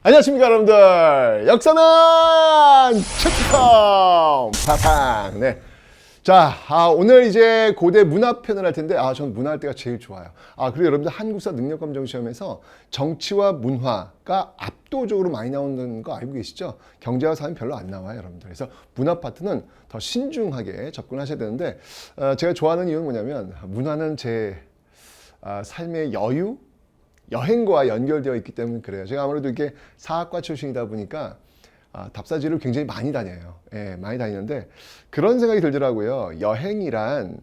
안녕하십니까 여러분들, 역사는 체크컴 파팡. 네. 자, 오늘 이제 고대 문화편을 할 텐데, 저는 문화할 때가 제일 좋아요. 그리고 여러분들 한국사 능력검정 시험에서 정치와 문화가 압도적으로 많이 나오는 거 알고 계시죠? 경제와 사회는 별로 안 나와요, 여러분들. 그래서 문화 파트는 더 신중하게 접근하셔야 되는데, 제가 좋아하는 이유는 뭐냐면, 문화는 제 삶의 여유, 여행과 연결되어 있기 때문에 그래요. 제가 아무래도 이게 사학과 출신이다 보니까 답사지를 굉장히 많이 다녀요. 예, 많이 다니는데 그런 생각이 들더라고요. 여행이란,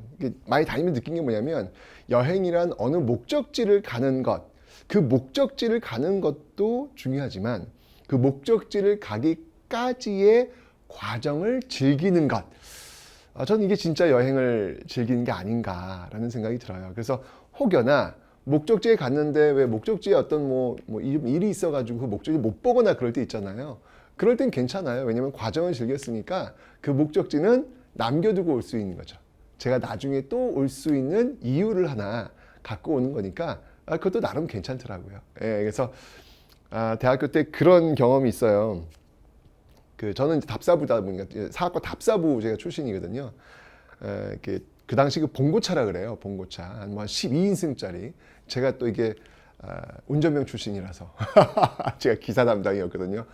많이 다니면 느낀 게 뭐냐면, 여행이란 어느 목적지를 가는 것, 그 목적지를 가는 것도 중요하지만 그 목적지를 가기까지의 과정을 즐기는 것, 저는 이게 진짜 여행을 즐기는 게 아닌가라는 생각이 들어요. 그래서 혹여나 목적지에 갔는데 왜 목적지에 어떤 일이 있어가지고 그 목적지 못 보거나 그럴 때 있잖아요. 그럴 땐 괜찮아요. 왜냐면 과정을 즐겼으니까 그 목적지는 남겨두고 올 수 있는 거죠. 제가 나중에 또 올 수 있는 이유를 하나 갖고 오는 거니까 그것도 나름 괜찮더라고요. 예, 그래서 대학교 때 그런 경험이 있어요. 저는 이제 답사부다 보니까 사학과 답사부 제가 출신이거든요. 그 당시 그 봉고차라 그래요. 봉고차 한 12인승짜리. 제가 또 이게 운전병 출신이라서 제가 기사 담당이었거든요.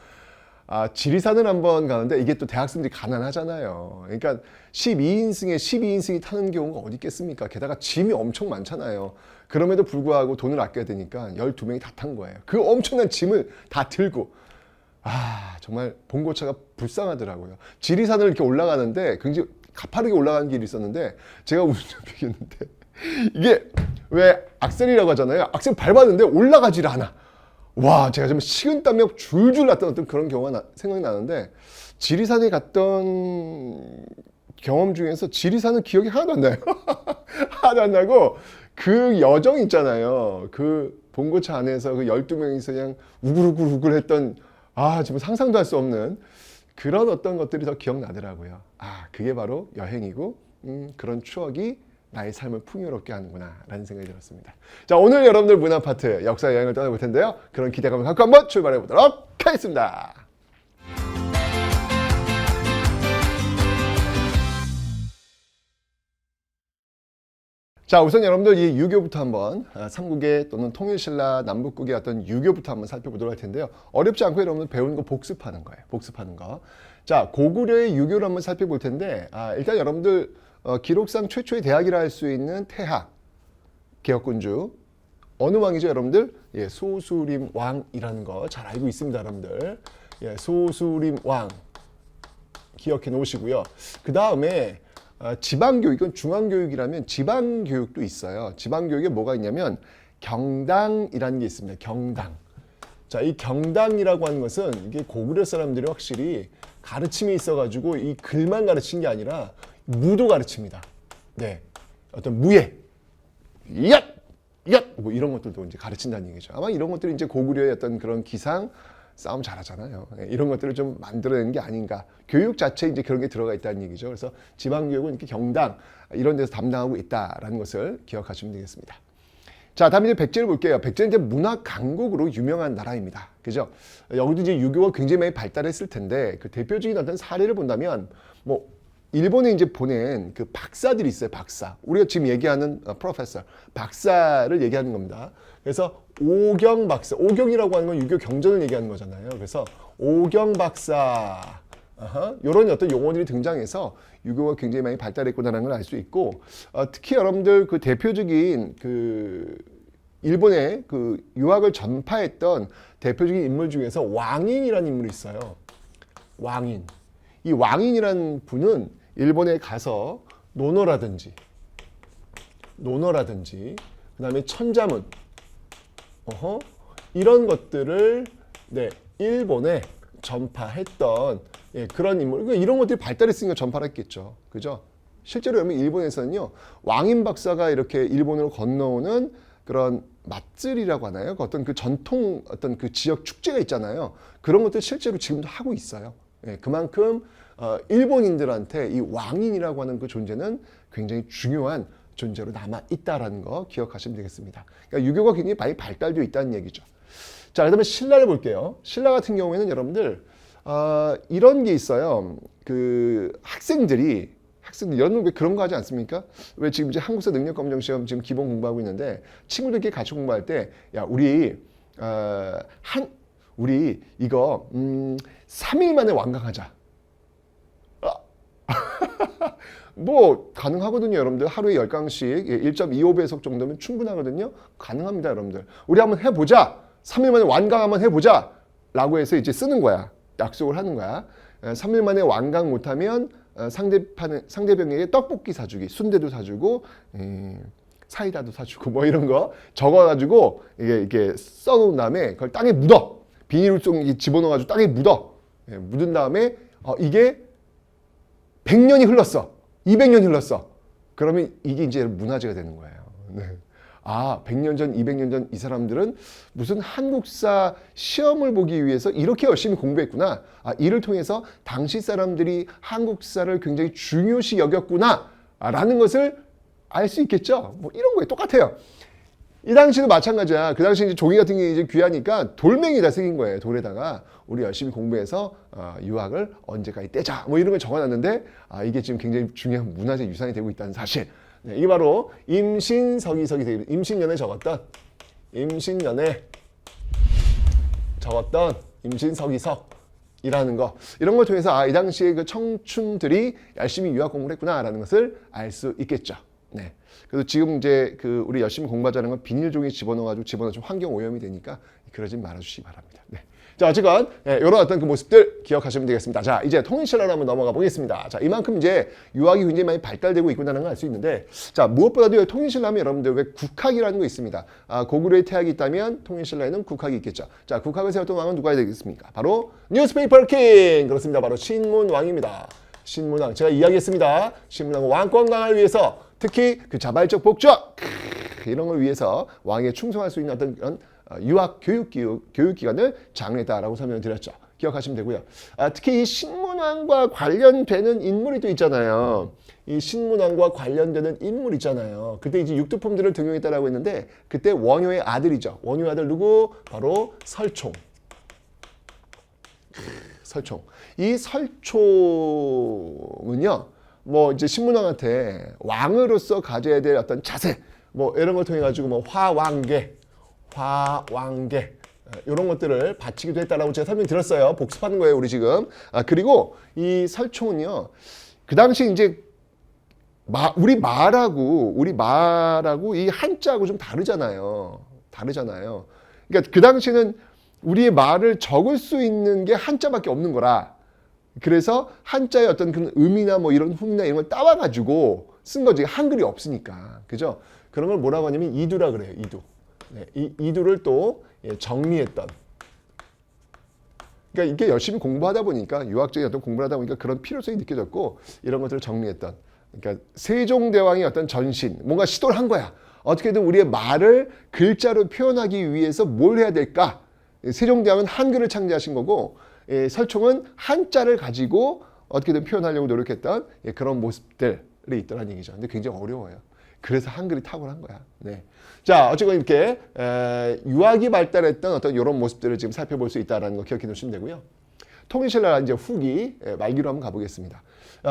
지리산을 한번 가는데, 이게 또 대학생들이 가난하잖아요. 그러니까 12인승이 타는 경우가 어디 있겠습니까? 게다가 짐이 엄청 많잖아요. 그럼에도 불구하고 돈을 아껴야 되니까 12명이 다 탄 거예요. 그 엄청난 짐을 다 들고. 정말 봉고차가 불쌍하더라고요. 지리산을 이렇게 올라가는데 굉장히 가파르게 올라가는 길이 있었는데, 제가 운전병이었는데 이게 왜 악셀이라고 하잖아요. 악셀 밟았는데 올라가질 않아. 와, 제가 좀 식은땀이 줄줄 났던 어떤 그런 경우가 생각이 나는데, 지리산에 갔던 경험 중에서 지리산은 기억이 하나도 안 나요. 하나도 안 나고, 그 여정 있잖아요. 그 봉고차 안에서 그 12명이서 그냥 우글우글 했던, 지금 상상도 할 수 없는 그런 어떤 것들이 더 기억나더라고요. 그게 바로 여행이고, 그런 추억이 나의 삶을 풍요롭게 하는구나 라는 생각이 들었습니다. 자, 오늘 여러분들 문화 파트 역사 여행을 떠나볼 텐데요. 그런 기대감을 갖고 한번 출발해 보도록 하겠습니다. 자, 우선 여러분들 이 유교부터 한번, 삼국의 또는 통일신라 남북국의 어떤 유교부터 한번 살펴보도록 할 텐데요. 어렵지 않고 여러분들 배우는 거 복습하는 거예요. 복습하는 거. 자, 고구려의 유교를 한번 살펴볼 텐데, 일단 여러분들 기록상 최초의 대학이라 할 수 있는 태학, 개혁군주, 어느 왕이죠 여러분들? 예, 소수림 왕이라는 거 잘 알고 있습니다 여러분들. 예, 소수림 왕 기억해 놓으시고요. 그 다음에 지방교육, 이건 중앙교육이라면 지방교육도 있어요. 지방교육에 뭐가 있냐면 경당이라는 게 있습니다. 경당. 자, 이 경당이라고 하는 것은 이게 고구려 사람들이 확실히 가르침이 있어가지고 이 글만 가르친 게 아니라 무도 가르칩니다. 네, 어떤 무예, 뭐 이런 것들도 이제 가르친다는 얘기죠. 아마 이런 것들이 이제 고구려의 어떤 그런 기상 싸움 잘하잖아요. 이런 것들을 좀 만들어내는 게 아닌가. 교육 자체에 이제 그런 게 들어가 있다는 얘기죠. 그래서 지방교육은 이렇게 경당 이런 데서 담당하고 있다라는 것을 기억하시면 되겠습니다. 자, 다음에 이제 백제를 볼게요. 백제는 이제 문화 강국으로 유명한 나라입니다. 그죠? 여기도 이제 유교가 굉장히 많이 발달했을 텐데, 그 대표적인 어떤 사례를 본다면, 일본에 이제 보낸 그 박사들이 있어요. 박사. 우리가 지금 얘기하는 프로페서, 박사를 얘기하는 겁니다. 그래서 오경 박사, 오경이라고 하는 건 유교 경전을 얘기하는 거잖아요. 그래서 오경 박사, 이런 어떤 용어들이 등장해서 유교가 굉장히 많이 발달했구나라는 걸 알 수 있고, 특히 여러분들 그 대표적인 그 일본의 그 유학을 전파했던 대표적인 인물 중에서 왕인이라는 인물이 있어요. 왕인. 이 왕인이라는 분은 일본에 가서 논어라든지 그다음에 천자문, 이런 것들을 일본에 전파했던 그런 인물. 그러니까 이런 것들이 발달했으니까 전파를 했겠죠. 그죠? 실제로 여러분 일본에서는요, 왕인 박사가 이렇게 일본으로 건너오는 그런 맛들이라고 하나요? 어떤 그 전통 어떤 그 지역 축제가 있잖아요. 그런 것들 실제로 지금도 하고 있어요. 그만큼 일본인들한테 이 왕인이라고 하는 그 존재는 굉장히 중요한 존재로 남아 있다라는 거 기억하시면 되겠습니다. 그러니까 유교가 굉장히 많이 발달되어 있다는 얘기죠. 자, 그다음에 신라를 볼게요. 신라 같은 경우에는 여러분들 이런 게 있어요. 그 학생들 여러분 왜 그런 거 하지 않습니까? 왜 지금 이제 한국사 능력검정 시험 지금 기본 공부하고 있는데 친구들끼리 같이 공부할 때 야 우리 이거 3일 만에 완강하자. 뭐 가능하거든요, 여러분들. 하루에 10강씩 1.25배속 정도면 충분하거든요. 가능합니다, 여러분들. 우리 한번 해보자. 3일 만에 완강 한번 해보자. 라고 해서 이제 쓰는 거야. 약속을 하는 거야. 3일 만에 완강 못하면 상대방에게 떡볶이 사주기, 순대도 사주고 사이다도 사주고 뭐 이런 거 적어가지고 이게 써놓은 다음에 그걸 땅에 묻어. 비닐을 좀 집어넣어가지고 땅에 묻어. 묻은 다음에 이게 100년이 흘렀어. 200년 흘렀어. 그러면 이게 이제 문화재가 되는 거예요. 네. 100년 전, 200년 전 이 사람들은 무슨 한국사 시험을 보기 위해서 이렇게 열심히 공부했구나. 이를 통해서 당시 사람들이 한국사를 굉장히 중요시 여겼구나. 라는 것을 알 수 있겠죠. 뭐 이런 거에 똑같아요. 이 당시도 마찬가지야. 그 당시 이제 종이 같은 게 이제 귀하니까 돌멩이다 새긴 거예요. 돌에다가 우리 열심히 공부해서 유학을 언제까지 떼자. 뭐 이런 걸 적어놨는데 이게 지금 굉장히 중요한 문화재 유산이 되고 있다는 사실. 네, 이게 바로 임신서기석이 되겠습니다. 임신년에 적었던 임신서기석이라는 거. 이런 걸 통해서 이 당시에 그 청춘들이 열심히 유학 공부를 했구나라는 것을 알 수 있겠죠. 네. 그래서 지금 이제 그 우리 열심히 공부하자는 건 비닐종이 집어넣어가지고 좀 환경 오염이 되니까 그러지 말아주시기 바랍니다. 네. 자, 어쨌건 이런 어떤 그 모습들 기억하시면 되겠습니다. 자, 이제 통일신라로 한번 넘어가 보겠습니다. 자, 이만큼 이제 유학이 굉장히 많이 발달되고 있구나는 걸 알 수 있는데, 자, 무엇보다도 통일신라면 여러분들 왜 국학이라는 거 있습니다. 고구려의 태학이 있다면 통일신라에는 국학이 있겠죠. 자, 국학을 세웠던 왕은 누가 되겠습니까? 바로 뉴스페이퍼 킹! 그렇습니다. 바로 신문왕입니다. 신문왕. 제가 이야기했습니다. 신문왕은 왕권 강화를 위해서 특히 그 자발적 복적 이런 걸 위해서 왕에 충성할 수 있는 어떤 그런 유학 교육기관을 장려했다라고 설명을 드렸죠. 기억하시면 되고요. 특히 이 신문왕과 관련되는 인물이 또 있잖아요. 이 신문왕과 관련되는 인물 있잖아요. 그때 이제 육두품들을 등용했다라고 했는데 그때 원효의 아들이죠. 원효의 아들 누구? 바로 설총. 설총. 이 설총은요. 뭐 이제 신문왕한테 왕으로서 가져야 될 어떤 자세 뭐 이런 걸 통해 가지고 뭐 화왕계 이런 것들을 바치기도 했다라고 제가 설명드렸어요. 복습하는 거예요, 우리 지금. 그리고 이 설총은요. 그 당시 이제 우리 말하고 이 한자하고 좀 다르잖아요. 그러니까 그 당시에는 우리의 말을 적을 수 있는 게 한자밖에 없는 거라. 그래서 한자의 어떤 그 의미나 뭐 이런 훈이나 이런 걸 따와가지고 쓴 거지. 한글이 없으니까. 그죠? 그런 걸 뭐라고 하냐면 이두라 그래요. 이두. 네, 이두를 또 정리했던. 그러니까 이게 열심히 공부하다 보니까 유학적인 어떤 공부를 하다 보니까 그런 필요성이 느껴졌고 이런 것들을 정리했던. 그러니까 세종대왕의 어떤 전신, 뭔가 시도를 한 거야. 어떻게든 우리의 말을 글자로 표현하기 위해서 뭘 해야 될까? 세종대왕은 한글을 창제하신 거고 설총은 한자를 가지고 어떻게든 표현하려고 노력했던 그런 모습들이 있더라는 얘기죠. 근데 굉장히 어려워요. 그래서 한글이 탁월한 거야. 네. 자, 어쨌건 이렇게 유학이 발달했던 어떤 이런 모습들을 지금 살펴볼 수 있다는 거 기억해 두시면 되고요. 통일신라 이제 후기 말기로 한번 가보겠습니다.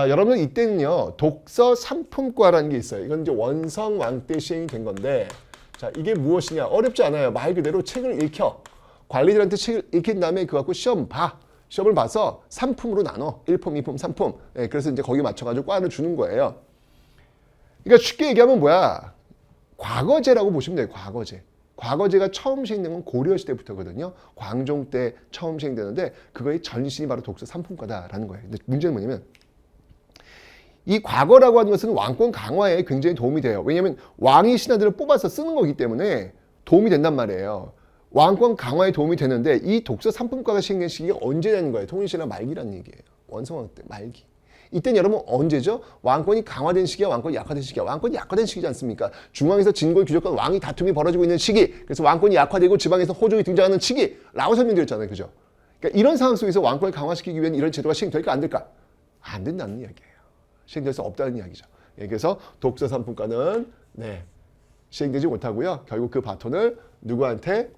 여러분 이때는요 독서 3품과라는 게 있어요. 이건 이제 원성왕 때 시행이 된 건데, 자 이게 무엇이냐? 어렵지 않아요. 말 그대로 책을 읽혀. 관리들한테 책을 읽힌 다음에 그거 갖고 시험 봐. 시험을 봐서 3품으로 나눠. 1품, 2품, 3품. 그래서 이제 거기 맞춰가지고 과를 주는 거예요. 그러니까 쉽게 얘기하면 뭐야? 과거제라고 보시면 돼요. 과거제. 과거제가 처음 시행된 건 고려시대부터거든요. 광종 때 처음 시행되는데 그거의 전신이 바로 독서 3품과다라는 거예요. 근데 문제는 뭐냐면 이 과거라고 하는 것은 왕권 강화에 굉장히 도움이 돼요. 왜냐하면 왕이 신하들을 뽑아서 쓰는 거기 때문에 도움이 된단 말이에요. 왕권 강화에 도움이 되는데 이 독서 3품과가 시행된 시기가 언제냐는 거예요. 통일신라 말기라는 얘기예요. 원성왕 때 말기. 이때는 여러분 언제죠? 왕권이 강화된 시기야, 왕권이 약화된 시기야. 왕권이 약화된 시기지 않습니까? 중앙에서 진골 귀족과 왕이 다툼이 벌어지고 있는 시기. 그래서 왕권이 약화되고 지방에서 호족이 등장하는 시기라고 설명드렸잖아요. 그죠? 그러니까 이런 상황 속에서 왕권을 강화시키기 위한 이런 제도가 시행될까 안 될까? 안 된다는 이야기예요. 시행될 수 없다는 이야기죠. 그래서 독서 3품과는 시행되지 못하고요. 결국 그 바톤을 누구한테?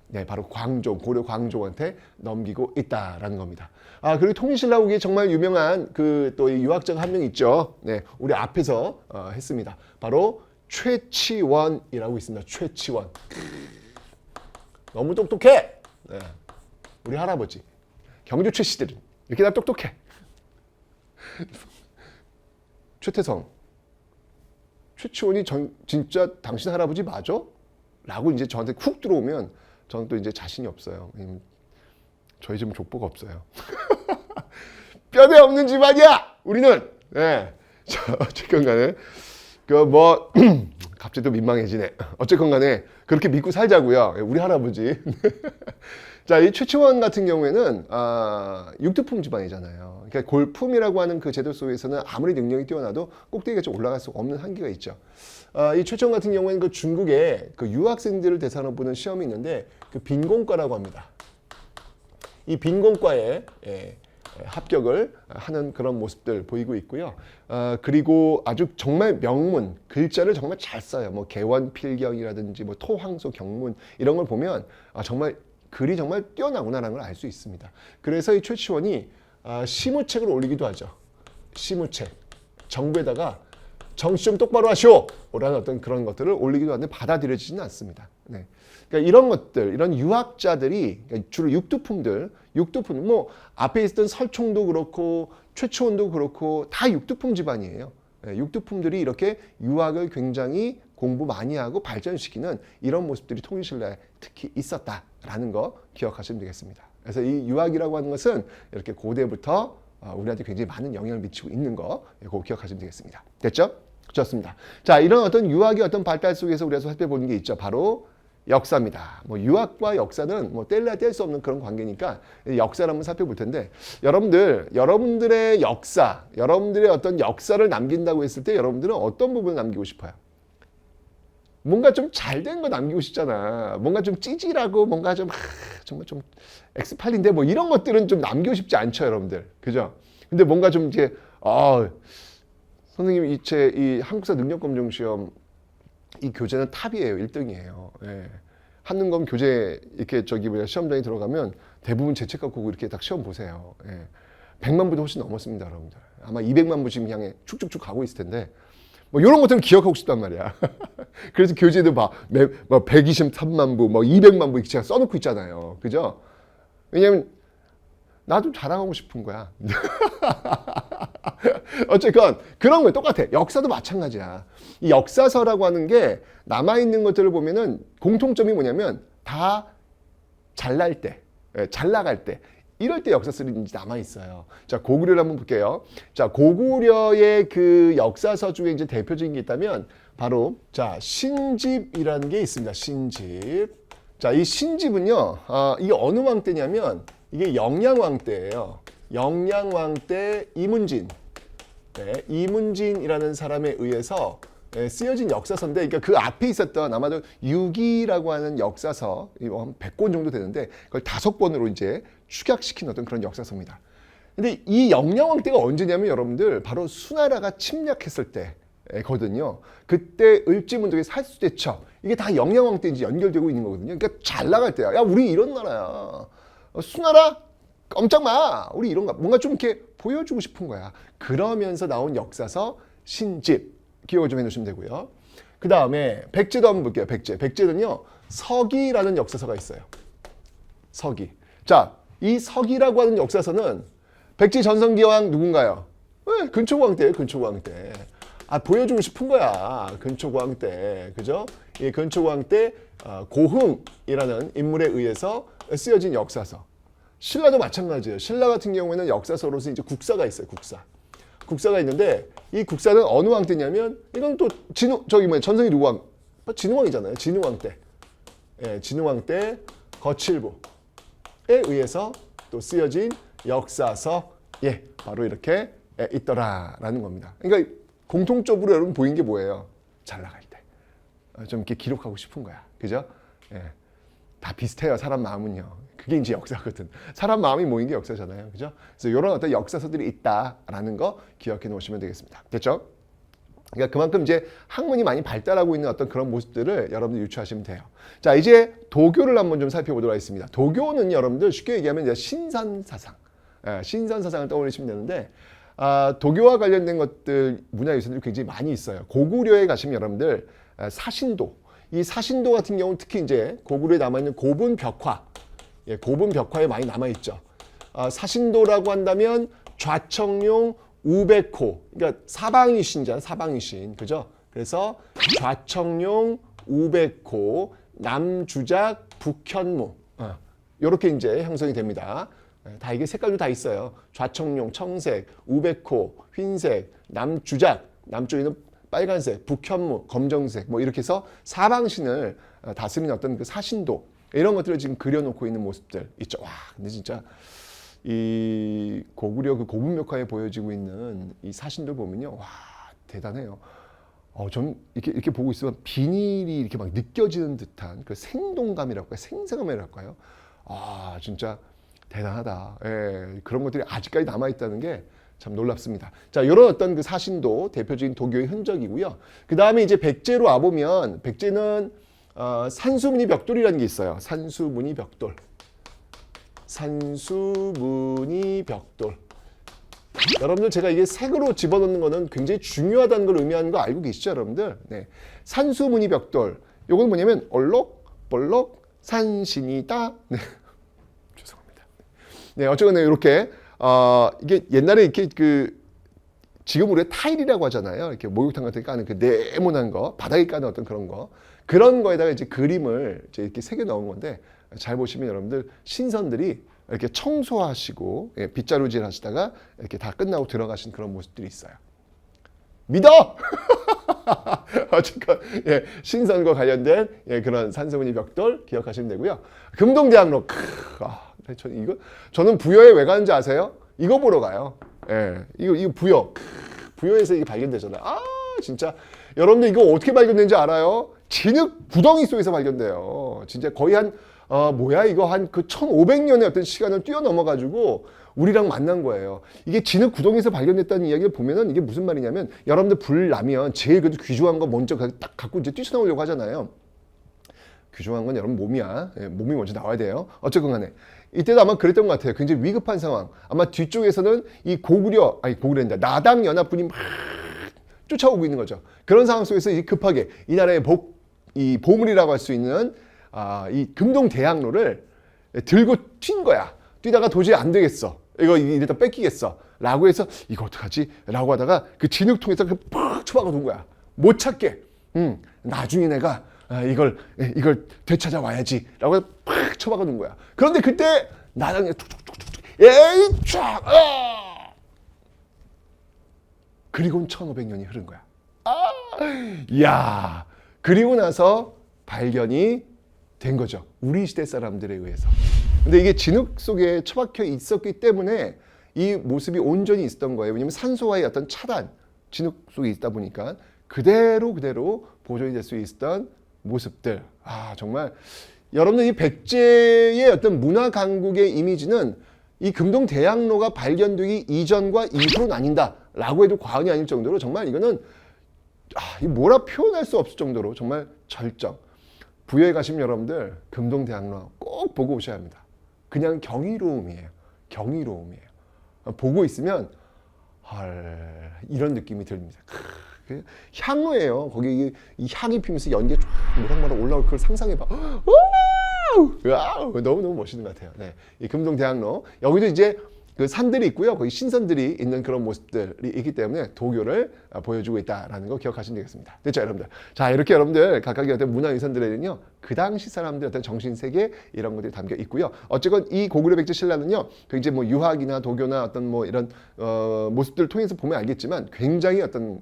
네, 바로 광종, 고려 광종한테 넘기고 있다라는 겁니다. 그리고 통일신라국에 정말 유명한 그 또 유학자가 한 명 있죠. 네, 우리 앞에서 했습니다. 바로 최치원이라고 있습니다. 최치원. 너무 똑똑해. 네, 우리 할아버지. 경주 최씨들은 이렇게 다 똑똑해. 최태성. 최치원이 진짜 당신 할아버지 맞아? 라고 이제 저한테 훅 들어오면 저는 또 이제 자신이 없어요. 저희 집은 족보가 없어요. 뼈대 없는 집안이야! 우리는! 네. 어쨌건 간에, 갑자기 또 민망해지네. 어쨌건 간에, 그렇게 믿고 살자고요. 우리 할아버지. 자, 이 최치원 같은 경우에는, 육두품 집안이잖아요. 그러니까 골품이라고 하는 그 제도 속에서는 아무리 능력이 뛰어나도 꼭대기가 좀 올라갈 수 없는 한계가 있죠. 이 최치원 같은 경우에는 그 중국에 그 유학생들을 대상으로 보는 시험이 있는데, 그 빈공과라고 합니다. 이 빈공과에, 합격을 하는 그런 모습들 보이고 있고요. 그리고 아주 정말 명문, 글자를 정말 잘 써요. 뭐 개원필경이라든지 뭐 토황소 경문 이런 걸 보면 정말 글이 정말 뛰어나구나라는 걸 알 수 있습니다. 그래서 이 최치원이 시무책을 올리기도 하죠. 시무책. 정부에다가 정치 좀 똑바로 하시오! 라는 어떤 그런 것들을 올리기도 하는데 받아들여지지는 않습니다. 네. 그러니까 이런 것들, 이런 유학자들이 주로 육두품들, 뭐 앞에 있었던 설총도 그렇고 최치원도 그렇고 다 육두품 집안이에요. 네, 육두품들이 이렇게 유학을 굉장히 공부 많이 하고 발전시키는 이런 모습들이 통일신라에 특히 있었다라는 거 기억하시면 되겠습니다. 그래서 이 유학이라고 하는 것은 이렇게 고대부터 우리한테 굉장히 많은 영향을 미치고 있는 거 이거 기억하시면 되겠습니다. 됐죠? 좋습니다. 자, 이런 어떤 유학의 어떤 발달 속에서 우리가 살펴보는 게 있죠. 바로 역사입니다. 뭐 유학과 역사는 뭐 뗄래야 뗄 수 없는 그런 관계니까 역사를 한번 살펴볼 텐데 여러분들의 역사, 여러분들의 어떤 역사를 남긴다고 했을 때 여러분들은 어떤 부분을 남기고 싶어요? 뭔가 좀 잘된 거 남기고 싶잖아. 뭔가 좀 찌질하고 뭔가 좀 정말 좀 X8인데 뭐 이런 것들은 좀 남기고 싶지 않죠, 여러분들. 그죠? 근데 뭔가 좀 이렇게 선생님 이 한국사 능력검정 시험 이 교재는 탑이에요. 1등이에요. 예. 한능검 교재 이렇게 시험장에 들어가면 대부분 제 책 갖고 이렇게 딱 시험 보세요. 예. 100만 부도 훨씬 넘었습니다, 여러분들. 아마 200만 부 지금 향해 축축축 가고 있을 텐데 뭐 이런 것들은 기억하고 싶단 말이야. 그래서 교재도 막 123만 부, 뭐 200만 부 이렇게 써놓고 있잖아요. 그죠? 왜냐면 나도 자랑하고 싶은 거야. 어쨌건 그런 거예요. 똑같아. 역사도 마찬가지야. 이 역사서라고 하는 게 남아있는 것들을 보면은 공통점이 뭐냐면 다 잘날 때, 잘 나갈 때 이럴 때 역사서들이 남아있어요. 자, 고구려를 한번 볼게요. 자, 고구려의 그 역사서 중에 이제 대표적인 게 있다면 바로 신집이라는 게 있습니다. 신집. 자, 이 신집은요, 이게 어느 왕 때냐면 이게 영양왕 때예요. 영양왕 때 이문진. 네, 이문진이라는 사람에 의해서 쓰여진 역사서인데, 그러니까 그 앞에 있었던 아마도 유기라고 하는 역사서, 한 100권 정도 되는데, 그걸 5권으로 이제 축약시킨 어떤 그런 역사서입니다. 근데 이 영양왕 때가 언제냐면 여러분들, 바로 수나라가 침략했을 때거든요. 그때 을지문덕의 살수대첩, 이게 다 영양왕 때 이제 연결되고 있는 거거든요. 그러니까 잘 나갈 때야. 야, 우리 이런 나라야. 수나라? 깜짝 마! 우리 이런가? 뭔가 좀 이렇게 보여주고 싶은 거야. 그러면서 나온 역사서 신집. 기억을 좀 해놓으시면 되고요. 그 다음에 백제도 한번 볼게요. 백제는요, 서기라는 역사서가 있어요. 서기. 자, 이 서기라고 하는 역사서는 백제 전성기왕 누군가요? 근초고왕 때예요. 근초고왕 때. 보여주고 싶은 거야. 근초고왕 때. 그죠? 이 근초고왕 때 고흥이라는 인물에 의해서 쓰여진 역사서. 신라도 마찬가지예요. 신라 같은 경우에는 역사서로서 이제 국사가 있어요. 국사가 있는데 이 국사는 어느 왕 때냐면 이건 또 전성기 누구 왕? 진흥왕이잖아요. 진흥왕 때. 예, 진흥왕 때 거칠부에 의해서 또 쓰여진 역사서 바로 이렇게 있더라라는 겁니다. 그러니까 공통적으로 여러분 보인 게 뭐예요? 잘 나갈 때. 좀 이렇게 기록하고 싶은 거야. 그죠? 예. 다 비슷해요. 사람 마음은요. 그게 이제 역사거든. 사람 마음이 모인 게 역사잖아요. 그죠? 그래서 이런 어떤 역사서들이 있다라는 거 기억해 놓으시면 되겠습니다. 됐죠? 그러니까 그만큼 이제 학문이 많이 발달하고 있는 어떤 그런 모습들을 여러분들 유추하시면 돼요. 자, 이제 도교를 한번 좀 살펴보도록 하겠습니다. 도교는 여러분들 쉽게 얘기하면 이제 신선사상, 신선사상을 떠올리시면 되는데, 도교와 관련된 것들, 문화유산들이 굉장히 많이 있어요. 고구려에 가시면 여러분들 사신도, 이 사신도 같은 경우는 특히 이제 고구려에 남아있는 고분 벽화, 고분 벽화에 많이 남아있죠. 사신도라고 한다면 좌청룡, 우백호, 그러니까 사방이신잖아요. 사방이신, 그죠? 그래서 좌청룡, 우백호, 남주작, 북현무, 이렇게 이제 형성이 됩니다. 다 이게 색깔도 다 있어요. 좌청룡, 청색, 우백호, 흰색, 남주작, 남쪽에는 빨간색, 북현무, 검정색, 뭐 이렇게 해서 사방신을 다스리는 어떤 그 사신도, 이런 것들을 지금 그려놓고 있는 모습들 있죠. 와, 근데 진짜 이 고구려 그 고분벽화에 보여지고 있는 이 사신들 보면요, 와, 대단해요. 좀 이렇게 보고 있으면 비닐이 이렇게 막 느껴지는 듯한 그 생동감이랄까요, 생생함이랄까요. 진짜 대단하다. 예, 그런 것들이 아직까지 남아 있다는 게 참 놀랍습니다. 자, 이런 어떤 그 사신도 대표적인 도교의 흔적이고요. 그 다음에 이제 백제로 와보면, 백제는 산수무늬 벽돌이라는 게 있어요. 산수무늬 벽돌. 산수무늬 벽돌. 여러분들 제가 이게 색으로 집어넣는 거는 굉장히 중요하다는 걸 의미하는 거 알고 계시죠, 여러분들? 네. 산수무늬 벽돌. 요건 뭐냐면 얼럭벌럭 산신이다. 네. 죄송합니다. 네, 어쨌거나 이렇게 이게 옛날에 이렇게 지금 우리가 타일이라고 하잖아요. 이렇게 목욕탕 같은 데 까는 그 네모난 거, 바닥에 까는 어떤 그런 거에다가 이제 그림을 이제 이렇게 새겨 넣은 건데, 잘 보시면 여러분들 신선들이 이렇게 청소하시고 빗자루질 하시다가 이렇게 다 끝나고 들어가신 그런 모습들이 있어요. 믿어! 어쨌건 신선과 관련된 그런 산수무늬 벽돌 기억하시면 되고요. 금동대학로, 저는 부여에 왜 가는지 아세요? 이거 보러 가요. 이거 부여에서 이게 발견되잖아요. 진짜 여러분들 이거 어떻게 발견된지 알아요? 진흙 구덩이 속에서 발견돼요. 진짜 거의 이거 한 그 1500년의 어떤 시간을 뛰어넘어가지고 우리랑 만난 거예요. 이게 진흙 구덩이에서 발견됐다는 이야기를 보면은 이게 무슨 말이냐면, 여러분들 불 나면 제일 그래도 귀중한 거 먼저 딱 갖고 이제 뛰쳐나오려고 하잖아요. 귀중한 건 여러분 몸이야. 몸이 먼저 나와야 돼요. 어쨌건 간에. 이때도 아마 그랬던 것 같아요. 굉장히 위급한 상황. 아마 뒤쪽에서는 이 고구려인데 나당 연합군이 막 쫓아오고 있는 거죠. 그런 상황 속에서 급하게 이 나라의 보물이라고 할 수 있는 이 금동대학로를 들고 튄 거야. 뛰다가 도저히 안 되겠어. 이거 이러다 뺏기겠어. 라고 해서 이거 어떡하지? 라고 하다가 그 진흙통에서 팍 쳐박아 둔 거야. 못 찾게. 나중에 내가 이걸 되찾아와야지. 라고 해서 팍 쳐박아 둔 거야. 그런데 그때 나당이 툭툭툭툭 에이 쫙! 그리고는 1500년이 흐른 거야. 이야. 그리고 나서 발견이 된 거죠. 우리 시대 사람들에 의해서. 근데 이게 진흙 속에 처박혀 있었기 때문에 이 모습이 온전히 있었던 거예요. 왜냐면 산소와의 어떤 차단, 진흙 속에 있다 보니까 그대로 보존이 될 수 있었던 모습들. 정말 여러분들 이 백제의 어떤 문화 강국의 이미지는 이 금동대학로가 발견되기 이전과 이후로 나뉜다라고 해도 과언이 아닐 정도로, 정말 이거는 뭐라 표현할 수 없을 정도로 정말 절정. 부여에 가시면 여러분들 금동대학로 꼭 보고 오셔야 합니다. 그냥 경이로움이에요. 보고 있으면 이런 느낌이 듭니다. 향로예요. 거기 이 향이 피면서 연기가 쫙 모락모락 올라올 걸 상상해봐. 와우, 너무너무 멋있는 것 같아요. 네, 이 금동대학로, 여기도 이제 그 산들이 있고요. 거기 신선들이 있는 그런 모습들이 있기 때문에 도교를 보여주고 있다라는 거 기억하시면 되겠습니다. 됐죠, 여러분들? 자, 이렇게 여러분들 각각의 어떤 문화유산들에는요, 그 당시 사람들의 어떤 정신세계 이런 것들이 담겨 있고요. 어쨌건 이 고구려 백제 신라는요, 굉장히 뭐 유학이나 도교나 어떤 뭐 이런 모습들을 통해서 보면 알겠지만 굉장히 어떤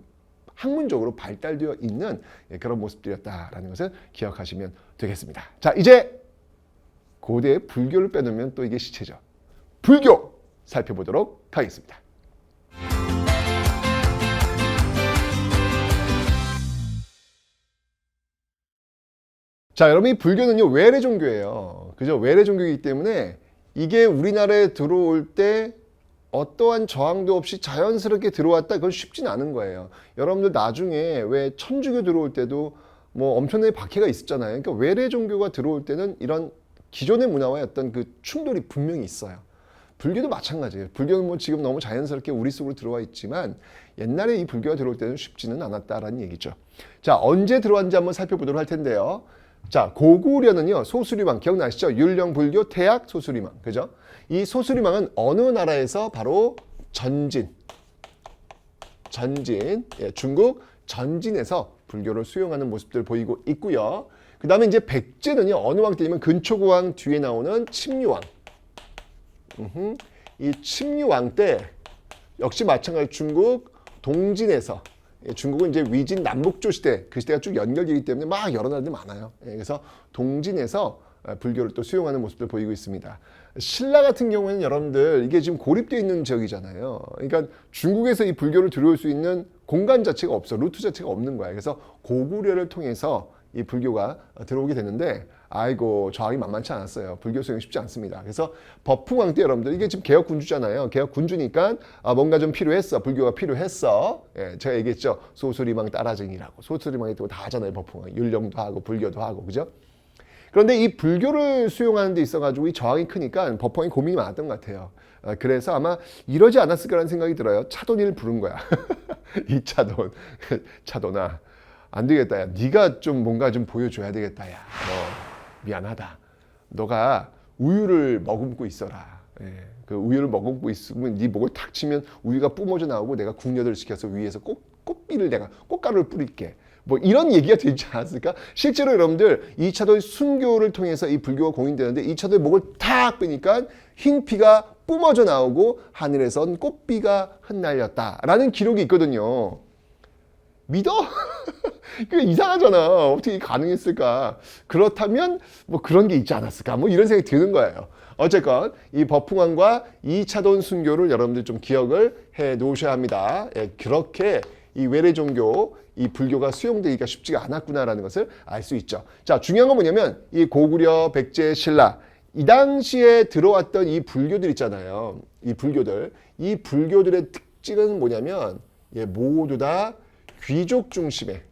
학문적으로 발달되어 있는 그런 모습들이었다라는 것을 기억하시면 되겠습니다. 자, 이제 고대 불교를 빼놓으면 또 이게 시체죠. 불교 살펴보도록 하겠습니다. 자, 여러분, 이 불교는요, 외래 종교예요. 그죠? 외래 종교이기 때문에 이게 우리나라에 들어올 때 어떠한 저항도 없이 자연스럽게 들어왔다. 그건 쉽진 않은 거예요. 여러분들 나중에 왜 천주교 들어올 때도 뭐 엄청나게 박해가 있었잖아요. 그러니까 외래 종교가 들어올 때는 이런 기존의 문화와의 어떤 그 충돌이 분명히 있어요. 불교도 마찬가지예요. 불교는 뭐 지금 너무 자연스럽게 우리 속으로 들어와 있지만 옛날에 이 불교가 들어올 때는 쉽지는 않았다라는 얘기죠. 자, 언제 들어왔는지 한번 살펴보도록 할 텐데요. 자, 고구려는요, 소수리망 기억나시죠? 율령, 불교, 태약, 소수리망. 그죠? 이 소수리망은 어느 나라에서 바로 전진, 예, 중국 전진에서 불교를 수용하는 모습들 보이고 있고요. 그 다음에 이제 백제는요, 어느 왕 때냐면 근초고왕 뒤에 나오는 침류왕. 이 침류왕 때 역시 마찬가지 중국 동진에서, 중국은 이제 위진 남북조 시대, 그 시대가 쭉 연결되기 때문에 막 여러 나라들이 많아요. 그래서 동진에서 불교를 또 수용하는 모습들 보이고 있습니다. 신라 같은 경우에는 여러분들 이게 지금 고립되어 있는 지역이잖아요. 그러니까 중국에서 이 불교를 들어올 수 있는 공간 자체가 없어, 루트 자체가 없는 거야. 그래서 고구려를 통해서 이 불교가 들어오게 되는데, 아이고 저항이 만만치 않았어요. 불교 수용이 쉽지 않습니다. 그래서 버풍왕 때 여러분들 이게 지금 개혁 군주잖아요. 개혁 군주니까 뭔가 좀 필요했어. 불교가 필요했어. 예, 제가 얘기했죠. 소수리망 따라쟁이라고. 소수리망이 또 다 하잖아요. 버풍왕 율령도 하고 불교도 하고, 그죠? 그런데 이 불교를 수용하는 데 있어가지고 이 저항이 크니까 버풍왕이 고민이 많았던 것 같아요. 그래서 아마 이러지 않았을까라는 생각이 들어요. 차돈이를 부른 거야. 이 차돈, 차돈아. 안 되겠다. 야, 네가 좀 뭔가 좀 보여줘야 되겠다. 야, 너 미안하다. 너가 우유를 머금고 있어라. 예, 그 우유를 머금고 있으면 네 목을 탁 치면 우유가 뿜어져 나오고 내가 궁녀들을 시켜서 위에서 꽃비를 내가 꽃가루를 뿌릴게. 뭐 이런 얘기가 되지 않았을까? 실제로 여러분들 이차도의 순교를 통해서 이 불교가 공인되는데 이차도의 목을 탁 빼니까 흰 피가 뿜어져 나오고 하늘에선 꽃비가 흩날렸다라는 기록이 있거든요. 믿어? 그게 이상하잖아. 어떻게 가능했을까? 그렇다면 뭐 그런 게 있지 않았을까? 뭐 이런 생각이 드는 거예요. 어쨌건 이 버풍왕과 이차돈 순교를 여러분들 좀 기억을 해 놓으셔야 합니다. 예, 그렇게 이 외래 종교, 이 불교가 수용되기가 쉽지가 않았구나라는 것을 알 수 있죠. 자, 중요한 건 뭐냐면 이 고구려, 백제, 신라 이 당시에 들어왔던 이 불교들 있잖아요. 이 불교들의 특징은 뭐냐면 모두 다 귀족 중심의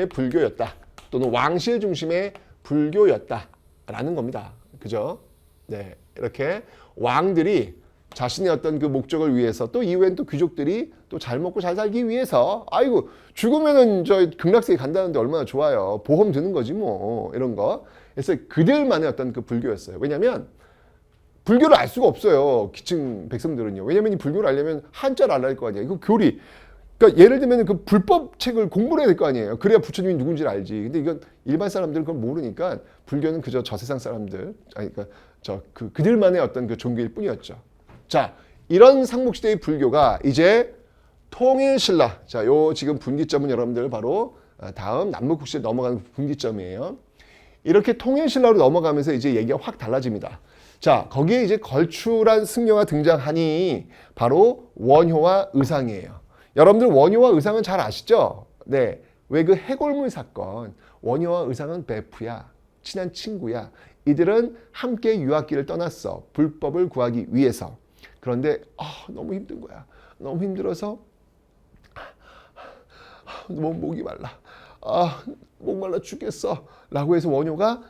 불교였다. 또는 왕실 중심의 불교였다라는 겁니다. 그죠? 네, 이렇게 왕들이 자신의 어떤 그 목적을 위해서 또 이후엔 또 귀족들이 또 잘 먹고 잘 살기 위해서 아이고 죽으면은 저 극락세계 간다는데 얼마나 좋아요. 보험 드는 거지 뭐 이런 거. 그래서 그들만의 어떤 그 불교였어요. 왜냐하면 불교를 알 수가 없어요. 기층 백성들은요. 왜냐하면 이 불교를 알려면 한자를 알아야 할 거 아니에요. 이거 교리. 그러니까 예를 들면 그 불법 책을 공부를 해야 될 거 아니에요. 그래야 부처님이 누군지를 알지. 근데 이건 일반 사람들은 그걸 모르니까 불교는 그저 저 세상 사람들, 아니 그러니까 그들만의 어떤 그 종교일 뿐이었죠. 자, 이런 삼국시대의 불교가 이제 통일신라. 자, 요 지금 분기점은 여러분들 바로 다음 남북국시에 넘어가는 분기점이에요. 이렇게 통일신라로 넘어가면서 이제 얘기가 확 달라집니다. 자, 거기에 이제 걸출한 승려가 등장하니 바로 원효와 의상이에요. 여러분들 원효와 의상은 잘 아시죠? 네, 왜 그 해골물 사건. 원효와 의상은 베프야, 친한 친구야. 이들은 함께 유학길을 떠났어. 불법을 구하기 위해서. 그런데 너무 힘든 거야. 너무 힘들어서 너무 목이 말라. 목 말라 죽겠어. 라고 해서 원효가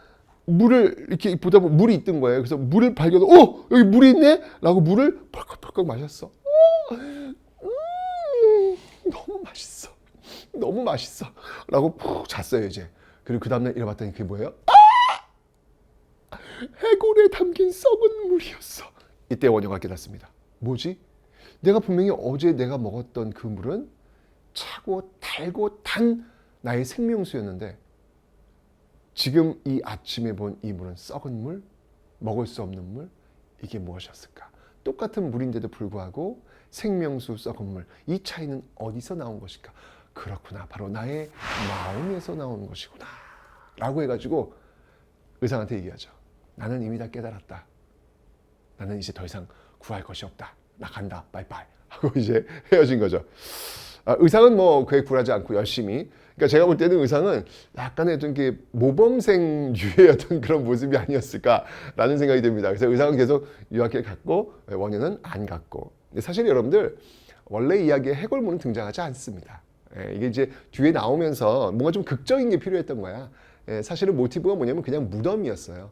물을 이렇게 보다 보면 물이 있던 거예요. 그래서 물을 발견하고 여기 물이 있네? 라고 물을 펄컥펄컥 마셨어. 너무 맛있어. 너무 맛있어. 라고 푹 잤어요 이제. 그리고 그 다음날 일어났더니 그게 뭐예요? 해골에 담긴 썩은 물이었어. 이때 원효가 깨닫습니다. 뭐지? 내가 분명히 어제 내가 먹었던 그 물은 차고 달고 단 나의 생명수였는데 지금 이 아침에 본 이 물은 썩은 물, 먹을 수 없는 물, 이게 무엇이었을까? 똑같은 물인데도 불구하고 생명수, 썩은 물, 이 차이는 어디서 나온 것일까? 그렇구나, 바로 나의 마음에서 나온 것이구나 라고 해가지고 의상한테 얘기하죠. 나는 이미 다 깨달았다. 나는 이제 더 이상 구할 것이 없다. 나 간다. 빠이빠이 하고 이제 헤어진 거죠. 의상은 뭐 그에 굴하지 않고 열심히. 그러니까 제가 볼 때는 의상은 약간의 어떤 게 모범생류의 어떤 그런 모습이 아니었을까라는 생각이 듭니다. 그래서 의상은 계속 유학기를 갖고 원효는 안 갖고. 근데 사실 여러분들 원래 이야기에 해골물은 등장하지 않습니다. 이게 이제 뒤에 나오면서 뭔가 좀 극적인 게 필요했던 거야. 사실은 모티브가 뭐냐면 그냥 무덤이었어요.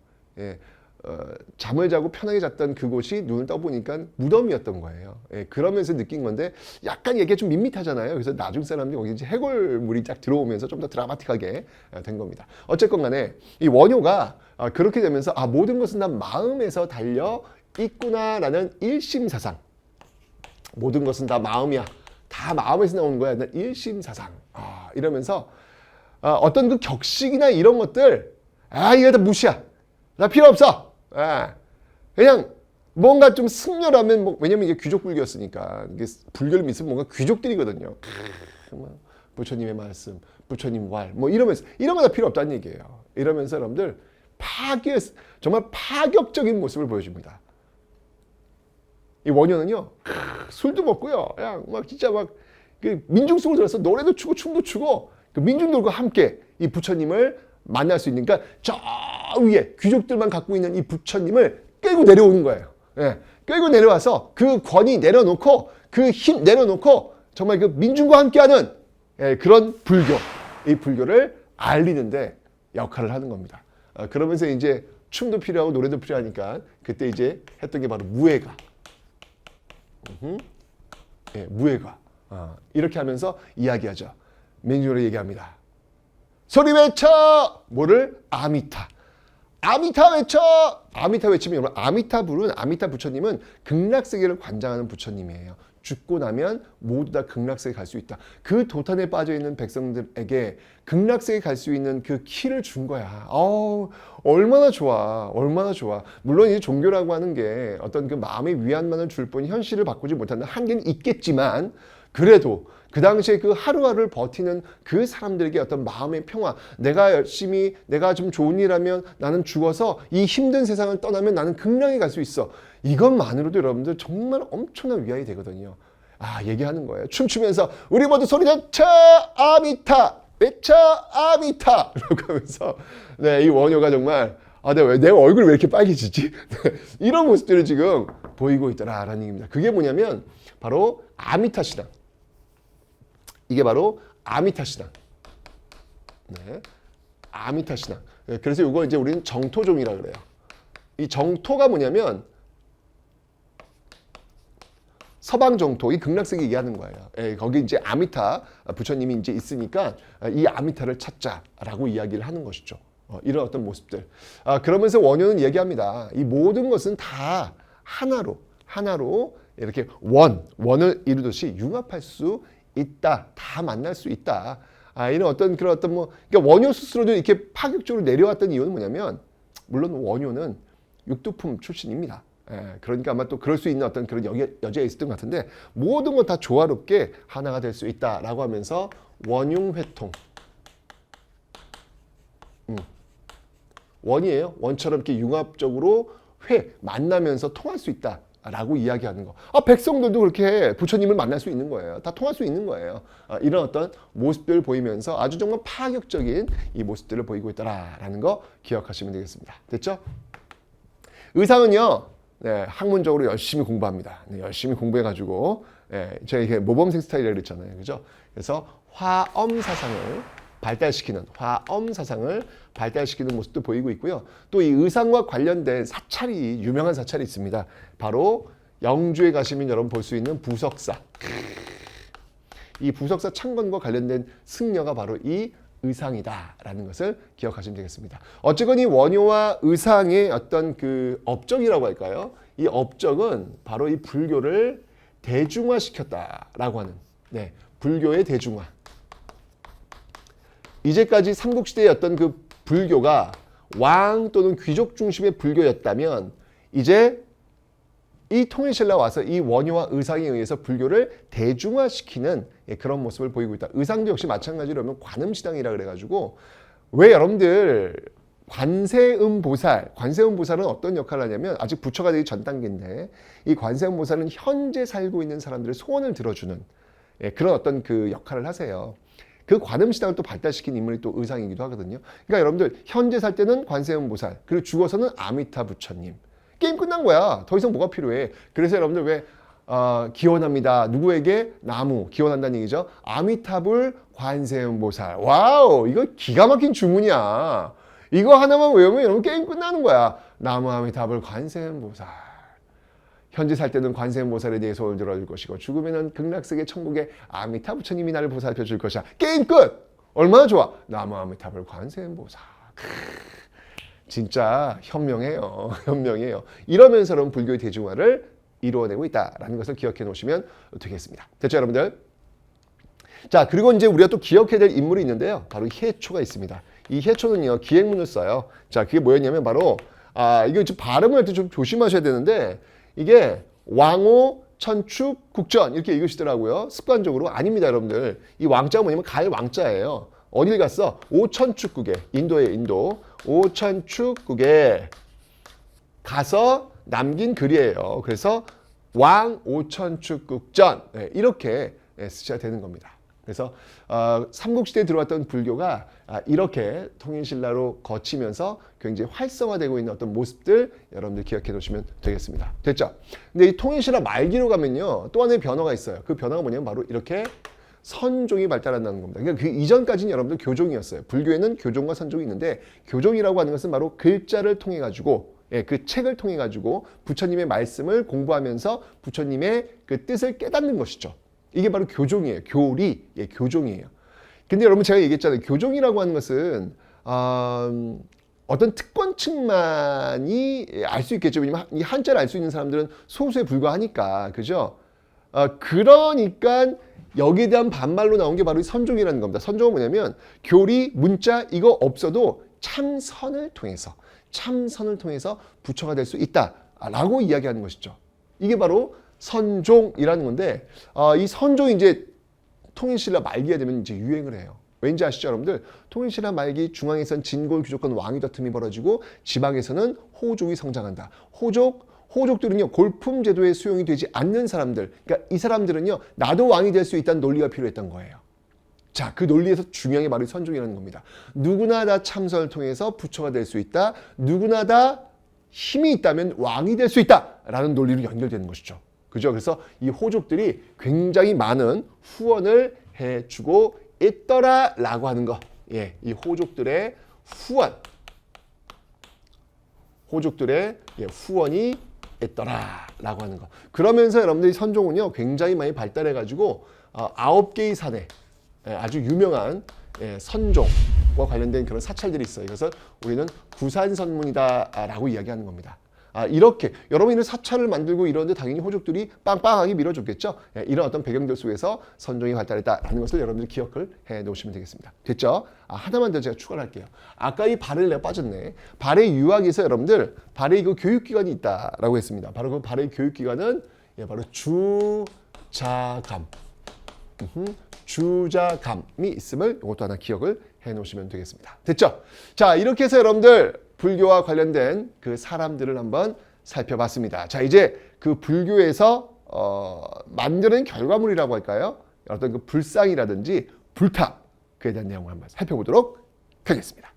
잠을 자고 편하게 잤던 그곳이 눈을 떠보니까 무덤이었던 거예요. 그러면서 느낀 건데 약간 이게 좀 밋밋하잖아요. 그래서 나중 사람들이 거기 이제 해골물이 딱 들어오면서 좀 더 드라마틱하게 된 겁니다. 어쨌건 간에 이 원효가 그렇게 되면서 모든 것은 다 마음에서 달려 있구나라는 일심사상. 모든 것은 다 마음이야. 다 마음에서 나오는 거야. 일심사상. 이러면서 어떤 그 격식이나 이런 것들 이거 다 무시야. 나 필요 없어. 그냥 뭔가 좀 승려라면 왜냐면 이게 귀족 불교였으니까 이게 불교를 믿으면 뭔가 귀족들이거든요. 부처님의 말씀, 부처님 왈, 이러면서 이런 거 다 필요 없다는 얘기예요. 이러면서 여러분들 정말 파격적인 모습을 보여줍니다. 이 원효는요, 술도 먹고요, 그냥 진짜 그 민중속으로 들어서 노래도 추고 춤도 추고 그 민중들과 함께 이 부처님을 만날 수 있는, 그러니까 저 위에 귀족들만 갖고 있는 이 부처님을 끌고 내려오는 거예요. 끌고 내려와서 그 권위 내려놓고 그 힘 내려놓고 정말 그 민중과 함께하는 그런 불교, 이 불교를 알리는데 역할을 하는 겁니다. 그러면서 이제 춤도 필요하고 노래도 필요하니까 그때 이제 했던 게 바로 무예가. 무예가. 이렇게 하면서 이야기하죠. 민중으로 얘기합니다. 소리 외쳐! 뭐를? 아미타. 아미타 외쳐! 아미타 외치면 여러분, 아미타 부처님은 극락세계를 관장하는 부처님이에요. 죽고 나면 모두 다 극락세계 갈 수 있다. 그 도탄에 빠져있는 백성들에게 극락세계 갈 수 있는 그 키를 준 거야. 얼마나 좋아. 얼마나 좋아. 물론 이 종교라고 하는 게 어떤 그 마음의 위안만을 줄 뿐 현실을 바꾸지 못하는 한계는 있겠지만 그래도 그 당시에 그 하루하루를 버티는 그 사람들에게 어떤 마음의 평화, 내가 좀 좋은 일 하면 나는 죽어서 이 힘든 세상을 떠나면 나는 극락에 갈 수 있어. 이것만으로도 여러분들 정말 엄청난 위안이 되거든요. 얘기하는 거예요. 춤추면서 우리 모두 소리 내쳐 아미타, 외쳐 아미타 이렇게 하면서 이 원효가 정말 내 얼굴이 왜 이렇게 빨개지지? 이런 모습들을 지금 보이고 있더라라는 얘기입니다. 그게 뭐냐면 바로 아미타 신앙. 이게 바로 아미타 신앙. 아미타 신앙. 그래서 이거 이제 우리는 정토종이라 그래요. 이 정토가 뭐냐면 서방 정토, 이 극락세계 얘기하는 거예요. 거기 이제 아미타 부처님이 이제 있으니까 이 아미타를 찾자라고 이야기를 하는 것이죠. 이런 어떤 모습들. 그러면서 원효는 얘기합니다. 이 모든 것은 다 하나로 이렇게 원을 이루듯이 융합할 수 있다. 다 만날 수 있다. 이런 어떤 그러니까 원효 스스로도 이렇게 파격적으로 내려왔던 이유는 뭐냐면, 물론 원효는 육두품 출신입니다. 그러니까 아마 또 그럴 수 있는 어떤 그런 여지가 있었던 것 같은데, 모든 것 다 조화롭게 하나가 될 수 있다라고 하면서 원융회통. 원이에요. 원처럼 이렇게 융합적으로 만나면서 통할 수 있다. 라고 이야기하는 거. 백성들도 그렇게 부처님을 만날 수 있는 거예요. 다 통할 수 있는 거예요. 이런 어떤 모습들을 보이면서 아주 정말 파격적인 이 모습들을 보이고 있다라는 거 기억하시면 되겠습니다. 됐죠? 의상은요, 학문적으로 열심히 공부합니다. 열심히 공부해가지고, 제가 이게 모범생 스타일이라고 그랬잖아요. 그죠? 그래서 화엄 사상을 발달시키는 모습도 보이고 있고요. 또 이 의상과 관련된 유명한 사찰이 있습니다. 바로 영주에 가시면 여러분 볼 수 있는 부석사. 이 부석사 창건과 관련된 승려가 바로 이 의상이다라는 것을 기억하시면 되겠습니다. 어쨌건 이 원효와 의상의 어떤 그 업적이라고 할까요? 이 업적은 바로 이 불교를 대중화시켰다라고 하는, 불교의 대중화. 이제까지 삼국시대의 어떤 그 불교가 왕 또는 귀족 중심의 불교였다면, 이제 이 통일신라 와서 이 원효와 의상에 의해서 불교를 대중화시키는 그런 모습을 보이고 있다. 의상도 역시 마찬가지로 하면 관음신앙이라 그래가지고, 왜 여러분들 관세음보살은 어떤 역할을 하냐면, 아직 부처가 되기 전 단계인데, 이 관세음보살은 현재 살고 있는 사람들의 소원을 들어주는, 예, 그런 어떤 그 역할을 하세요. 그 관음신앙을 또 발달시킨 인물이 또 의상이기도 하거든요. 그러니까 여러분들 현재 살 때는 관세음보살, 그리고 죽어서는 아미타 부처님. 게임 끝난 거야. 더 이상 뭐가 필요해. 그래서 여러분들 왜 기원합니다. 누구에게? 나무 기원한다는 얘기죠. 아미타불 관세음보살. 와우, 이거 기가 막힌 주문이야. 이거 하나만 외우면 여러분 게임 끝나는 거야. 나무 아미타불 관세음보살. 현재 살 때는 관세음보살에 대해 손을 들어줄 것이고 죽으면은 극락세계 천국의 아미타 부처님이 나를 보살펴 줄 것이야. 게임 끝! 얼마나 좋아? 나무 아미타불 관세음보살. 진짜 현명해요. 현명해요. 이러면서 여러분 불교의 대중화를 이루어내고 있다라는 것을 기억해 놓으시면 되겠습니다. 됐죠, 여러분들? 자, 그리고 이제 우리가 또 기억해야 될 인물이 있는데요. 바로 해초가 있습니다. 이 해초는요, 기행문을 써요. 자, 그게 뭐였냐면 바로, 이거 좀 발음을 할 때 좀 조심하셔야 되는데, 이게 왕오, 천축, 국전 이렇게 읽으시더라고요. 습관적으로. 아닙니다, 여러분들. 이 왕자가 뭐냐면 갈 왕자예요. 어딜 갔어? 오천축국에, 인도에 인도. 오천축국에 가서 남긴 글이에요. 그래서 왕 오천축국전 이렇게 쓰셔야 되는 겁니다. 그래서 삼국시대에 들어왔던 불교가 이렇게 통일신라로 거치면서 굉장히 활성화되고 있는 어떤 모습들 여러분들 기억해 놓으시면 되겠습니다. 됐죠? 근데 이 통일신라 말기로 가면요 또 하나의 변화가 있어요. 그 변화가 뭐냐면 바로 이렇게 선종이 발달한다는 겁니다. 그러니까 그 이전까지는 여러분들 교종이었어요. 불교에는 교종과 선종이 있는데 교종이라고 하는 것은 바로 글자를 통해 가지고 그 책을 통해 가지고 부처님의 말씀을 공부하면서 부처님의 그 뜻을 깨닫는 것이죠. 이게 바로 교종이에요. 교리, 교종이에요. 근데 여러분 제가 얘기했잖아요. 교종이라고 하는 것은 어떤 특권층만이 알 수 있겠죠. 왜냐면 이 한자를 알 수 있는 사람들은 소수에 불과하니까, 그죠? 그러니까 여기에 대한 반말로 나온 게 바로 이 선종이라는 겁니다. 선종은 뭐냐면 교리, 문자 이거 없어도 참선을 통해서 부처가 될 수 있다라고 이야기하는 것이죠. 이게 바로 선종이라는 건데 이 선종이 이제 통일신라 말기가 되면 이제 유행을 해요. 왠지 아시죠, 여러분들? 통일신라 말기 중앙에선 진골 귀족권 왕위 다툼이 벌어지고 지방에서는 호족이 성장한다. 호족들은요 골품 제도에 수용이 되지 않는 사람들. 그러니까 이 사람들은요 나도 왕이 될 수 있다는 논리가 필요했던 거예요. 자, 그 논리에서 중요한 게 바로 이 선종이라는 겁니다. 누구나 다 참선을 통해서 부처가 될 수 있다. 누구나 다 힘이 있다면 왕이 될 수 있다라는 논리로 연결되는 것이죠. 그죠? 그래서 이 호족들이 굉장히 많은 후원을 해주고 있더라라고 하는 거. 예, 이 호족들의 후원이 있더라라고 하는 거. 그러면서 여러분들이 선종은요 굉장히 많이 발달해가지고 9개의 산에 아주 유명한 선종과 관련된 그런 사찰들이 있어요. 그래서 우리는 구산선문이다라고 이야기하는 겁니다. 이렇게 여러분이 사찰을 만들고 이러는데 당연히 호족들이 빵빵하게 밀어줬겠죠. 이런 어떤 배경들 속에서 선종이 발달했다라는 것을 여러분들이 기억을 해 놓으시면 되겠습니다. 됐죠? 하나만 더 제가 추가를 할게요. 아까 이 발을 내가 빠졌네. 발의 유학에서 여러분들 발의 그 교육기관이 있다라고 했습니다. 바로 그 발의 교육기관은 바로 주자감이 있음을 이것도 하나 기억을 해 놓으시면 되겠습니다. 됐죠? 자, 이렇게 해서 여러분들 불교와 관련된 그 사람들을 한번 살펴봤습니다. 자, 이제 그 불교에서 만드는 결과물이라고 할까요? 어떤 그 불상이라든지 불탑, 그에 대한 내용을 한번 살펴보도록 하겠습니다.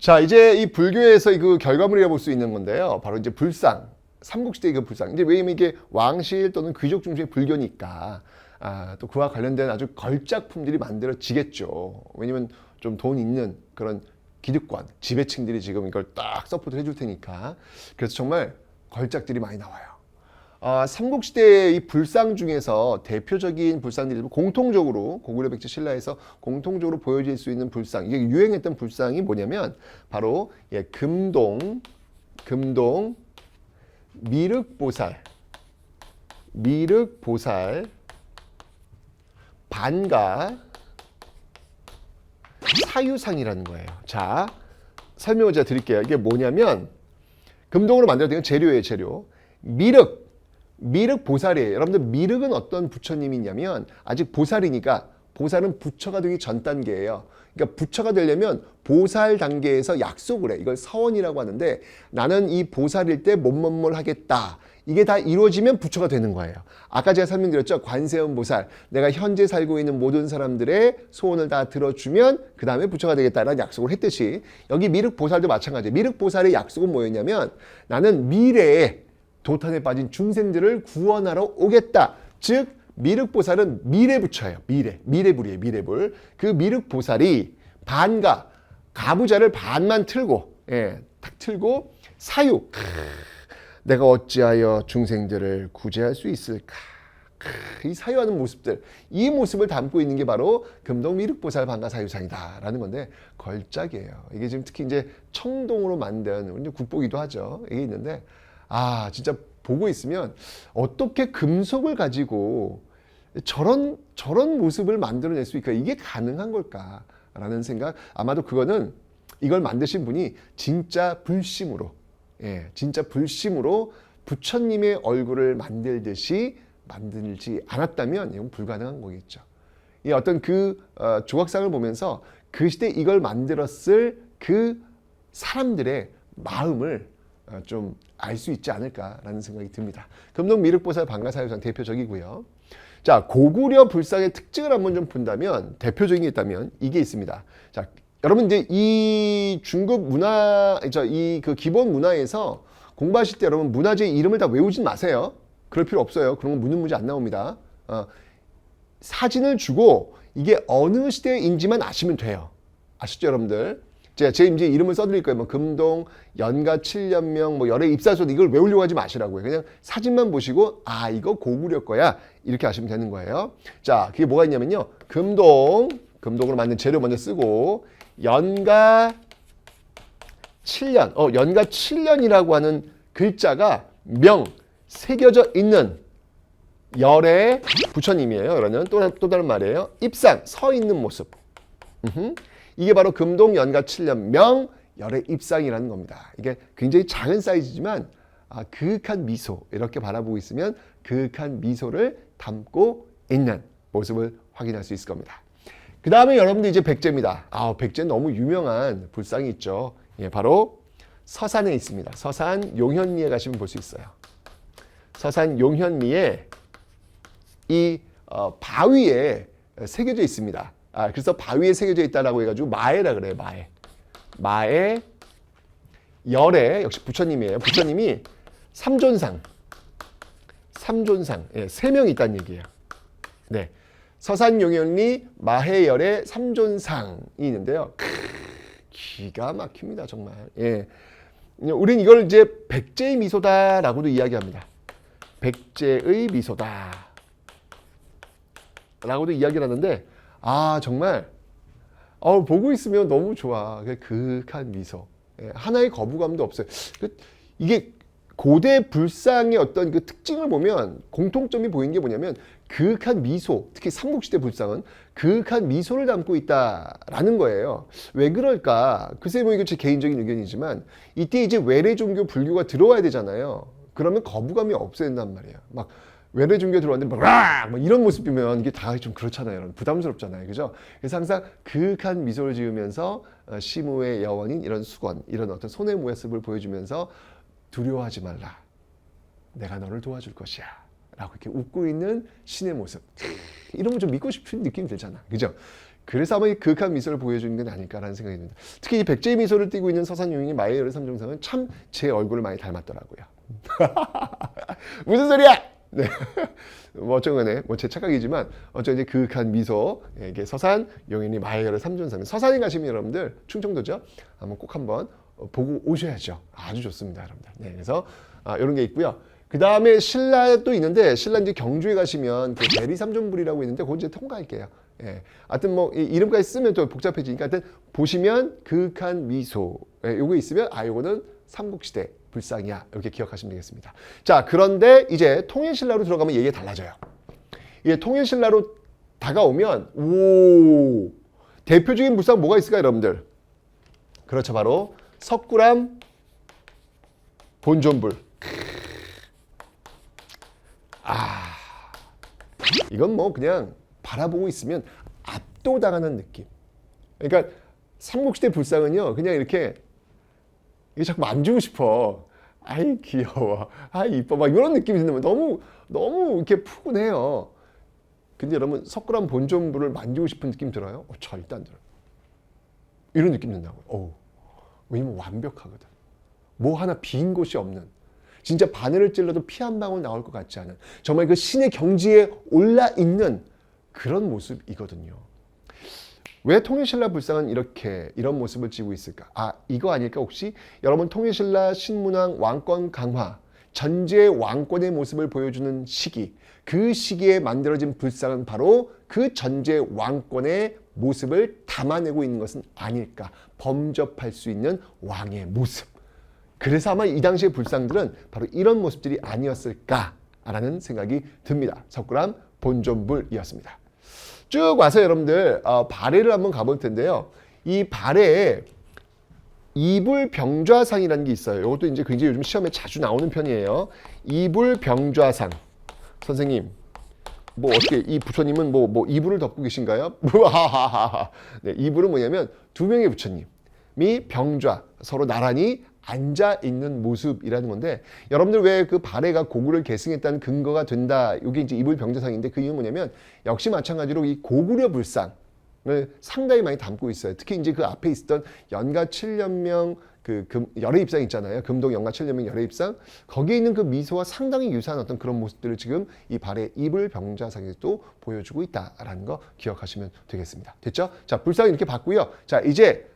자, 이제 이 불교에서 그 결과물이라고 볼 수 있는 건데요. 바로 이제 불상, 삼국시대의 그 불상. 이제 왜냐면 이게 왕실 또는 귀족 중심의 불교니까 또 그와 관련된 아주 걸작품들이 만들어지겠죠. 왜냐면 좀 돈 있는 그런 기득권, 지배층들이 지금 이걸 딱 서포트를 해줄 테니까. 그래서 정말 걸작들이 많이 나와요. 삼국시대의 이 불상 중에서 대표적인 불상들이 공통적으로 고구려 백제 신라에서 공통적으로 보여질 수 있는 불상, 이게 유행했던 불상이 뭐냐면 바로 금동 미륵보살, 반가, 사유상이라는 거예요. 자, 설명을 제가 드릴게요. 이게 뭐냐면 금동으로 만들어진 재료예요, 재료. 미륵 보살이에요. 여러분들 미륵은 어떤 부처님이냐면 아직 보살이니까 보살은 부처가 되기 전 단계예요. 그러니까 부처가 되려면 보살 단계에서 약속을 해. 이걸 서원이라고 하는데 나는 이 보살일 때 뭐뭐뭘 하겠다. 이게 다 이루어지면 부처가 되는 거예요. 아까 제가 설명드렸죠. 관세음 보살. 내가 현재 살고 있는 모든 사람들의 소원을 다 들어주면 그 다음에 부처가 되겠다라는 약속을 했듯이 여기 미륵 보살도 마찬가지예요. 미륵 보살의 약속은 뭐였냐면 나는 미래에 도탄에 빠진 중생들을 구원하러 오겠다. 즉 미륵보살은 미래부처예요. 미래불이에요. 미래불. 그 미륵보살이 반가, 가부좌를 반만 틀고, 탁 틀고 사유. 내가 어찌하여 중생들을 구제할 수 있을까? 이 사유하는 모습들, 이 모습을 담고 있는 게 바로 금동 미륵보살 반가 사유상이다라는 건데 걸작이에요. 이게 지금 특히 이제 청동으로 만든 국보기도 하죠. 이게 있는데 진짜 보고 있으면 어떻게 금속을 가지고 저런 모습을 만들어낼 수 있을까? 이게 가능한 걸까라는 생각. 아마도 그거는 이걸 만드신 분이 진짜 불심으로 부처님의 얼굴을 만들듯이 만들지 않았다면 이건 불가능한 거겠죠. 이 어떤 조각상을 보면서 그 시대 이걸 만들었을 그 사람들의 마음을 좀 알 수 있지 않을까라는 생각이 듭니다. 금동 미륵보살 반가사유상 대표적이고요. 자, 고구려 불상의 특징을 한번 좀 본다면 대표적인 게 있다면 이게 있습니다. 자, 여러분 이제 이 중국 문화, 그 기본 문화에서 공부하실 때 여러분 문화재 이름을 다 외우진 마세요. 그럴 필요 없어요. 그런 건 묻는 문제 안 나옵니다. 사진을 주고 이게 어느 시대인지만 아시면 돼요. 아시죠, 여러분들? 제 이제 이름을 써드릴 거예요. 뭐 금동, 연가 7년명, 뭐 열애 입사소도 이걸 외우려고 하지 마시라고요. 그냥 사진만 보시고 이거 고구려 거야 이렇게 아시면 되는 거예요. 자, 그게 뭐가 있냐면요. 금동으로 만든 재료 먼저 쓰고 연가 7년, 연가 7년이라고 하는 글자가 명 새겨져 있는 열의 부처님이에요. 그러면 또 다른 말이에요. 입상 서 있는 모습. 이게 바로 금동 연가 7년 명 열의 입상이라는 겁니다. 이게 굉장히 작은 사이즈지만 그윽한 미소 이렇게 바라보고 있으면 그윽한 미소를 담고 있는 모습을 확인할 수 있을 겁니다. 그 다음에 여러분들 이제 백제입니다. 백제 너무 유명한 불상이 있죠. 바로 서산에 있습니다. 서산 용현리에 가시면 볼 수 있어요. 서산 용현리에 이 바위에 새겨져 있습니다. 그래서 바위에 새겨져 있다라고 해가지고 마애라 그래요. 마애 열애 역시 부처님이에요. 부처님이 삼존상 3명이 있다는 얘기예요. 네, 서산용현리 마해열의 삼존상이 있는데요. 기가 막힙니다, 정말. 우린 이걸 이제 백제의 미소다라고도 이야기합니다. 백제의 미소다라고도 이야기를 하는데 정말 보고 있으면 너무 좋아. 그윽한 미소. 하나의 거부감도 없어요. 이게 고대 불상의 어떤 그 특징을 보면 공통점이 보이는 게 뭐냐면 그윽한 미소, 특히 삼국시대 불상은 그윽한 미소를 담고 있다라는 거예요. 왜 그럴까? 글쎄 뭐 이거 제 개인적인 의견이지만 이때 이제 외래 종교 불교가 들어와야 되잖아요. 그러면 거부감이 없어야 된단 말이에요. 막 외래 종교 들어왔는데 막 이런 모습이면 이게 다 좀 그렇잖아요. 여러분. 부담스럽잖아요. 그죠? 그래서 항상 그윽한 미소를 지으면서 시무의 여원인 이런 수건, 이런 어떤 손의 모습을 보여주면서 두려워하지 말라. 내가 너를 도와줄 것이야. 라고 이렇게 웃고 있는 신의 모습. 이러면 좀 믿고 싶은 느낌이 들잖아. 그죠? 그래서 아마 이 그윽한 미소를 보여주는 건 아닐까라는 생각이 듭니다. 특히 이 백제의 미소를 띠고 있는 서산용이 마해열의 삼종상은 참 제 얼굴을 많이 닮았더라고요. 무슨 소리야! 네. 뭐 어쩐 간에 제 착각이지만 어쩐 이제 그윽한 미소 이게 서산 용인이 마해열의 삼존상 서산에 가시면 여러분들 충청도죠. 한번 보고 오셔야죠. 아주 좋습니다, 여러분들. 네, 그래서 이런 게 있고요. 그 다음에 신라도 있는데 신라 이제 경주에 가시면 그 대리삼존불이라고 있는데 그거 이제 통과할게요. 하여튼 뭐 이름까지 쓰면 또 복잡해지니까 하여튼 보시면 그윽한 미소 요거 있으면 요거는 삼국시대 불상이야 이렇게 기억하시면 되겠습니다. 자, 그런데 이제 통일신라로 들어가면 얘기가 달라져요. 이게 통일신라로 다가오면 대표적인 불상 뭐가 있을까요, 여러분들? 그렇죠, 바로 석굴암 본존불. 이건 뭐 그냥 바라보고 있으면 압도당하는 느낌. 그러니까 삼국시대 불상은요, 그냥 이렇게 이게 자꾸 만지고 싶어. 아이 귀여워, 아이 이뻐, 막 이런 느낌이 드는 거예요. 너무 이렇게 푸근해요. 근데 여러분 석굴암 본전부를 만지고 싶은 느낌 들어요? 절대 안 들어요. 이런 느낌 든다고요. 왜냐면 완벽하거든. 뭐 하나 빈 곳이 없는, 진짜 바늘을 찔러도 피 한 방울 나올 것 같지 않은, 정말 그 신의 경지에 올라 있는 그런 모습이거든요. 왜 통일신라 불상은 이런 모습을 띠고 있을까? 이거 아닐까? 혹시 여러분 통일신라 신문왕 왕권 강화, 전제 왕권의 모습을 보여주는 시기, 그 시기에 만들어진 불상은 바로 그 전제 왕권의 모습을 담아내고 있는 것은 아닐까? 범접할 수 있는 왕의 모습. 그래서 아마 이 당시의 불상들은 바로 이런 모습들이 아니었을까라는 생각이 듭니다. 석굴암 본전불이었습니다. 쭉 와서 여러분들 발해를 한번 가볼 텐데요. 이 발해에 이불병좌상이라는 게 있어요. 이것도 이제 굉장히 요즘 시험에 자주 나오는 편이에요. 이불병좌상. 선생님, 뭐 어떻게 이 부처님은 뭐 이불을 덮고 계신가요? 네, 이불은 뭐냐면 두 명의 부처님이 병좌, 서로 나란히 앉아 있는 모습이라는 건데, 여러분들 왜 그 발해가 고구려를 계승했다는 근거가 된다, 이게 이제 이불병좌상인데, 그 이유는 뭐냐면 역시 마찬가지로 이 고구려 불상을 상당히 많이 담고 있어요. 특히 이제 그 앞에 있었던 연가 7년명 열애입상 있잖아요. 금동 연가 7년명 열애입상, 거기에 있는 그 미소와 상당히 유사한 어떤 그런 모습들을 지금 이 발해 이불병좌상에도 보여주고 있다라는 거 기억하시면 되겠습니다. 됐죠? 자, 불상 이렇게 봤고요. 자, 이제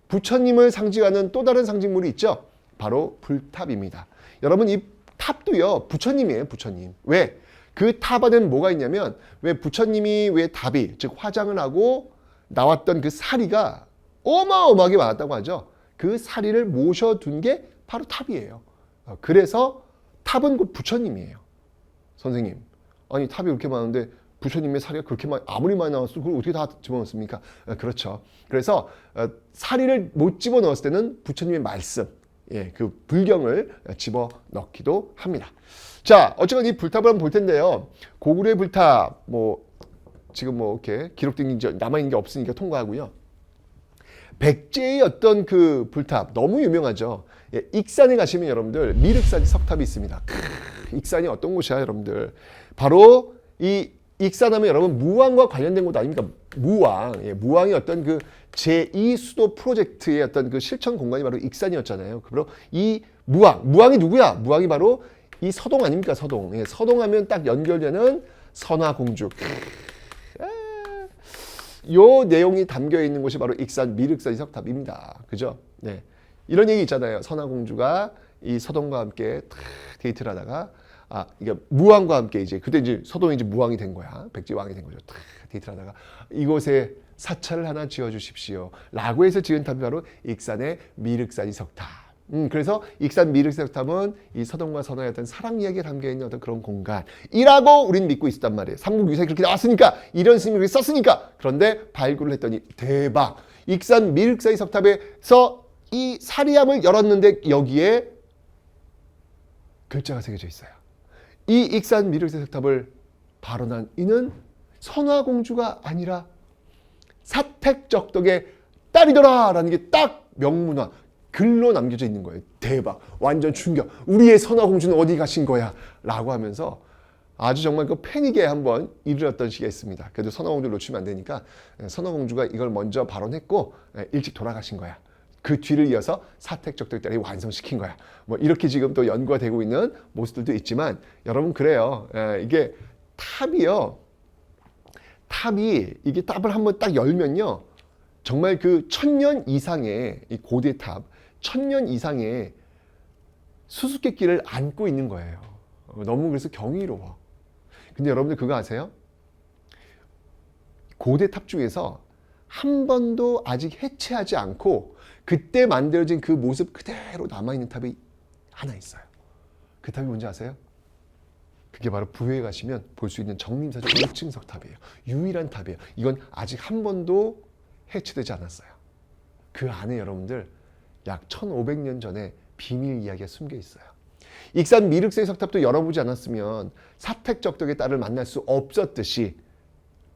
부처님을 상징하는 또 다른 상징물이 있죠. 바로 불탑입니다. 여러분 이 탑도요, 부처님이에요. 부처님. 왜? 그 탑 안에는 뭐가 있냐면, 왜 부처님이 왜 답이, 즉 화장을 하고 나왔던 그 사리가 어마어마하게 많았다고 하죠. 그 사리를 모셔둔 게 바로 탑이에요. 그래서 탑은 곧 부처님이에요. 선생님, 아니 탑이 그렇게 많은데 부처님의 사리가 그렇게 아무리 많이 나왔어도 그걸 어떻게 다 집어넣습니까? 그렇죠. 그래서 사리를 못 집어넣었을 때는 부처님의 말씀, 그 불경을 집어넣기도 합니다. 자, 어쨌건 이 불탑을 한번 볼 텐데요. 고구려의 불탑, 지금 이렇게 기록된 게 남아있는 게 없으니까 통과하고요. 백제의 어떤 그 불탑, 너무 유명하죠. 익산에 가시면 여러분들 미륵사지 석탑이 있습니다. 익산이 어떤 곳이야, 여러분들? 바로 이 익산하면 여러분 무왕과 관련된 곳 아닙니까? 무왕. 무왕이 어떤 그 제2수도 프로젝트의 어떤 그 실천 공간이 바로 익산이었잖아요. 바로 이 무왕이 누구야? 무왕이 바로 이 서동 아닙니까? 서동. 서동하면 딱 연결되는 선화공주. 요 내용이 담겨 있는 곳이 바로 익산 미륵사지 석탑입니다. 그죠? 네. 이런 얘기 있잖아요. 선화공주가 이 서동과 함께 데이트를 하다가 이게 무왕과 함께 그때 이제 서동이 이제 무왕이 된 거야. 백제왕이 된 거죠. 데이트를 하다가 이곳에 사찰을 하나 지어 주십시오. 라고 해서 지은 탑이 바로 익산의 미륵사지 석탑. 그래서 익산 미륵사지 석탑은 이 서동과 선화의 어떤 사랑 이야기가 담겨 있는 어떤 그런 공간이라고 우리는 믿고 있었단 말이에요. 삼국유사에 그렇게 나왔으니까, 이런 스님이 그렇게 썼으니까. 그런데 발굴을 했더니 대박! 익산 미륵사지 석탑에서 이 사리함을 열었는데 여기에 글자가 새겨져 있어요. 이 익산 미륵사지 석탑을 발언한 이는 선화공주가 아니라 사택적덕의 딸이더라 라는 게 딱 명문화 글로 남겨져 있는 거예요. 대박, 완전 충격. 우리의 선화공주는 어디 가신 거야? 라고 하면서 아주 정말 그 패닉에 한번 이르렀던 시기가 있습니다. 그래도 선화공주를 놓치면 안 되니까 선화공주가 이걸 먼저 발언했고 일찍 돌아가신 거야. 그 뒤를 이어서 사택적덕의 딸이 완성시킨 거야. 이렇게 지금 또 연구가 되고 있는 모습들도 있지만, 여러분 그래요. 이게 탑이요. 이게 탑을 한번 딱 열면요. 정말 그 1000년 이상의 이 고대 탑, 1000년 이상의 수수께끼를 안고 있는 거예요. 너무 그래서 경이로워. 근데 여러분들 그거 아세요? 고대 탑 중에서 한 번도 아직 해체하지 않고 그때 만들어진 그 모습 그대로 남아있는 탑이 하나 있어요. 그 탑이 뭔지 아세요? 그게 바로 부회에 가시면 볼 수 있는 정림사지 5층 석탑이에요. 유일한 탑이에요. 이건 아직 한 번도 해체되지 않았어요. 그 안에 여러분들 약 1500년 전에 비밀 이야기가 숨겨 있어요. 익산 미륵사지 석탑도 열어보지 않았으면 사택적덕의 딸을 만날 수 없었듯이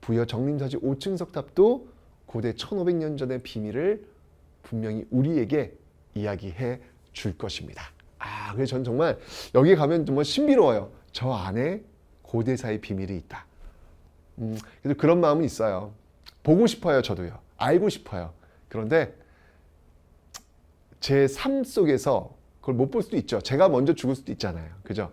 부여 정림사지 5층 석탑도 고대 1500년 전의 비밀을 분명히 우리에게 이야기해 줄 것입니다. 그래서 저는 정말 여기 가면 정말 신비로워요. 저 안에 고대사의 비밀이 있다. 그래서 그런 마음은 있어요. 보고 싶어요, 저도요. 알고 싶어요. 그런데 제 삶 속에서 그걸 못 볼 수도 있죠. 제가 먼저 죽을 수도 있잖아요. 그죠?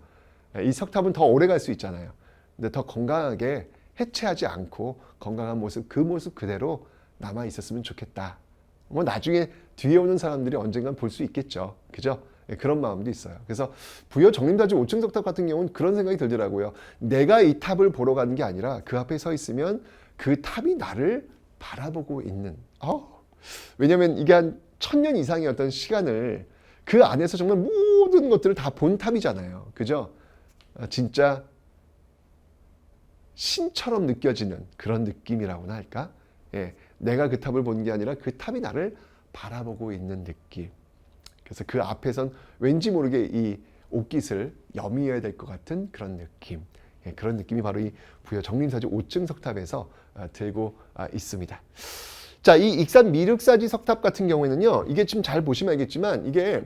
이 석탑은 더 오래 갈 수 있잖아요. 근데 더 건강하게 해체하지 않고 건강한 모습, 그 모습 그대로 남아 있었으면 좋겠다. 뭐 나중에 뒤에 오는 사람들이 언젠간 볼 수 있겠죠. 그죠? 그런 마음도 있어요. 그래서 부여 정림사지 5층 석탑 같은 경우는 그런 생각이 들더라고요. 내가 이 탑을 보러 가는 게 아니라 그 앞에 서 있으면 그 탑이 나를 바라보고 있는. 왜냐면 이게 한 1000년 이상의 어떤 시간을 그 안에서 정말 모든 것들을 다 본 탑이잖아요. 그죠? 진짜 신처럼 느껴지는 그런 느낌이라고나 할까? 내가 그 탑을 보는 게 아니라 그 탑이 나를 바라보고 있는 느낌. 그래서 그 앞에선 왠지 모르게 이 옷깃을 여미어야 될 것 같은 그런 느낌. 그런 느낌이 바로 이 부여 정림사지 5층 석탑에서 들고 있습니다. 자, 이 익산 미륵사지 석탑 같은 경우에는요, 이게 지금 잘 보시면 알겠지만 이게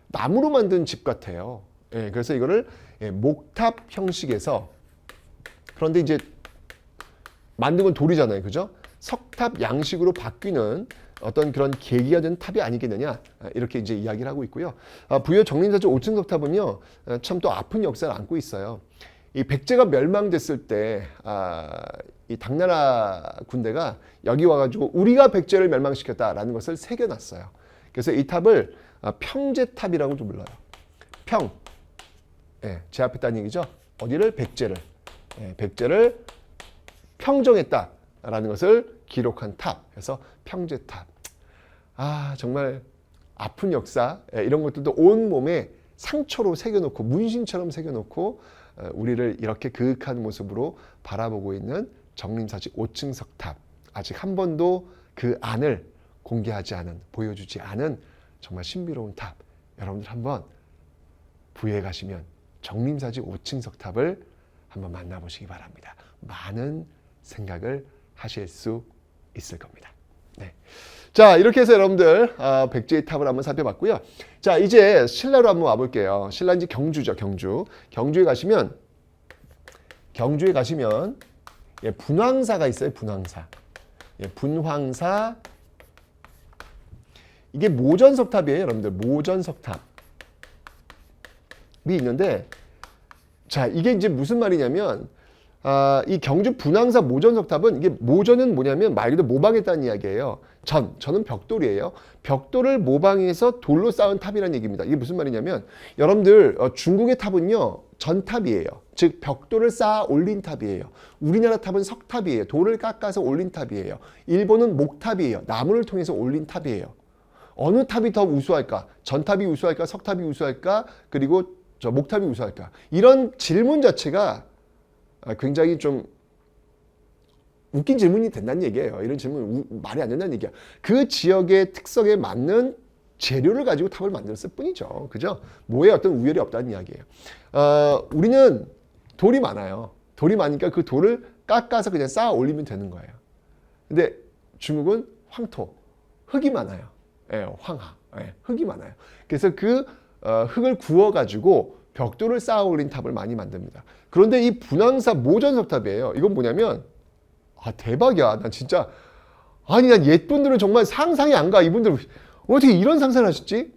나무로 만든 집 같아요. 그래서 이거를 목탑 형식에서, 그런데 이제 만든 건 돌이잖아요. 그죠? 석탑 양식으로 바뀌는 어떤 그런 계기가 된 탑이 아니겠느냐, 이렇게 이제 이야기를 하고 있고요. 부여 정림사지 5층 석탑은요, 참 또 아픈 역사를 안고 있어요. 이 백제가 멸망됐을 때, 이 당나라 군대가 여기 와가지고 우리가 백제를 멸망시켰다라는 것을 새겨놨어요. 그래서 이 탑을 평제탑이라고 좀 불러요. 평, 제압했다는 얘기죠. 어디를? 백제를. 백제를 평정했다라는 것을 기록한 탑. 그래서 평제탑. 정말 아픈 역사, 이런 것들도 온 몸에 상처로 새겨놓고 문신처럼 새겨놓고 우리를 이렇게 그윽한 모습으로 바라보고 있는 정림사지 5층 석탑. 아직 한 번도 그 안을 공개하지 않은, 보여주지 않은 정말 신비로운 탑. 여러분들 한번 부여에 가시면 정림사지 5층 석탑을 한번 만나보시기 바랍니다. 많은 생각을 하실 수 있을 겁니다. 네. 자, 이렇게 해서 여러분들 백제의 탑을 한번 살펴봤고요. 자, 이제 신라로 한번 와볼게요. 신라는 이제 경주죠. 경주에 가시면 분황사가 있어요. 분황사. 분황사. 이게 모전석탑이에요. 여러분들 모전석탑이 있는데, 자, 이게 이제 무슨 말이냐면, 이 경주 분황사 모전석탑은, 이게 모전은 뭐냐면 말 그대로 모방했다는 이야기예요. 저는 벽돌이에요. 벽돌을 모방해서 돌로 쌓은 탑이라는 얘기입니다. 이게 무슨 말이냐면, 여러분들 중국의 탑은요 전탑이에요. 즉 벽돌을 쌓아 올린 탑이에요. 우리나라 탑은 석탑이에요. 돌을 깎아서 올린 탑이에요. 일본은 목탑이에요. 나무를 통해서 올린 탑이에요. 어느 탑이 더 우수할까? 전탑이 우수할까? 석탑이 우수할까? 그리고 저 목탑이 우수할까? 이런 질문 자체가 굉장히 좀 웃긴 질문이 된다는 얘기예요. 이런 질문 말이 안 된다는 얘기야. 그 지역의 특성에 맞는 재료를 가지고 탑을 만들었을 뿐이죠. 그죠? 뭐에 어떤 우열이 없다는 이야기예요. 우리는 돌이 많아요. 돌이 많으니까 그 돌을 깎아서 그냥 쌓아 올리면 되는 거예요. 근데 중국은 황토, 흙이 많아요. 황하, 흙이 많아요. 그래서 그 흙을 구워가지고 벽돌을 쌓아 올린 탑을 많이 만듭니다. 그런데 이 분황사 모전석탑이에요. 이건 뭐냐면, 대박이야. 난 진짜, 난 옛분들은 정말 상상이 안 가. 이분들 어떻게 이런 상상을 하셨지?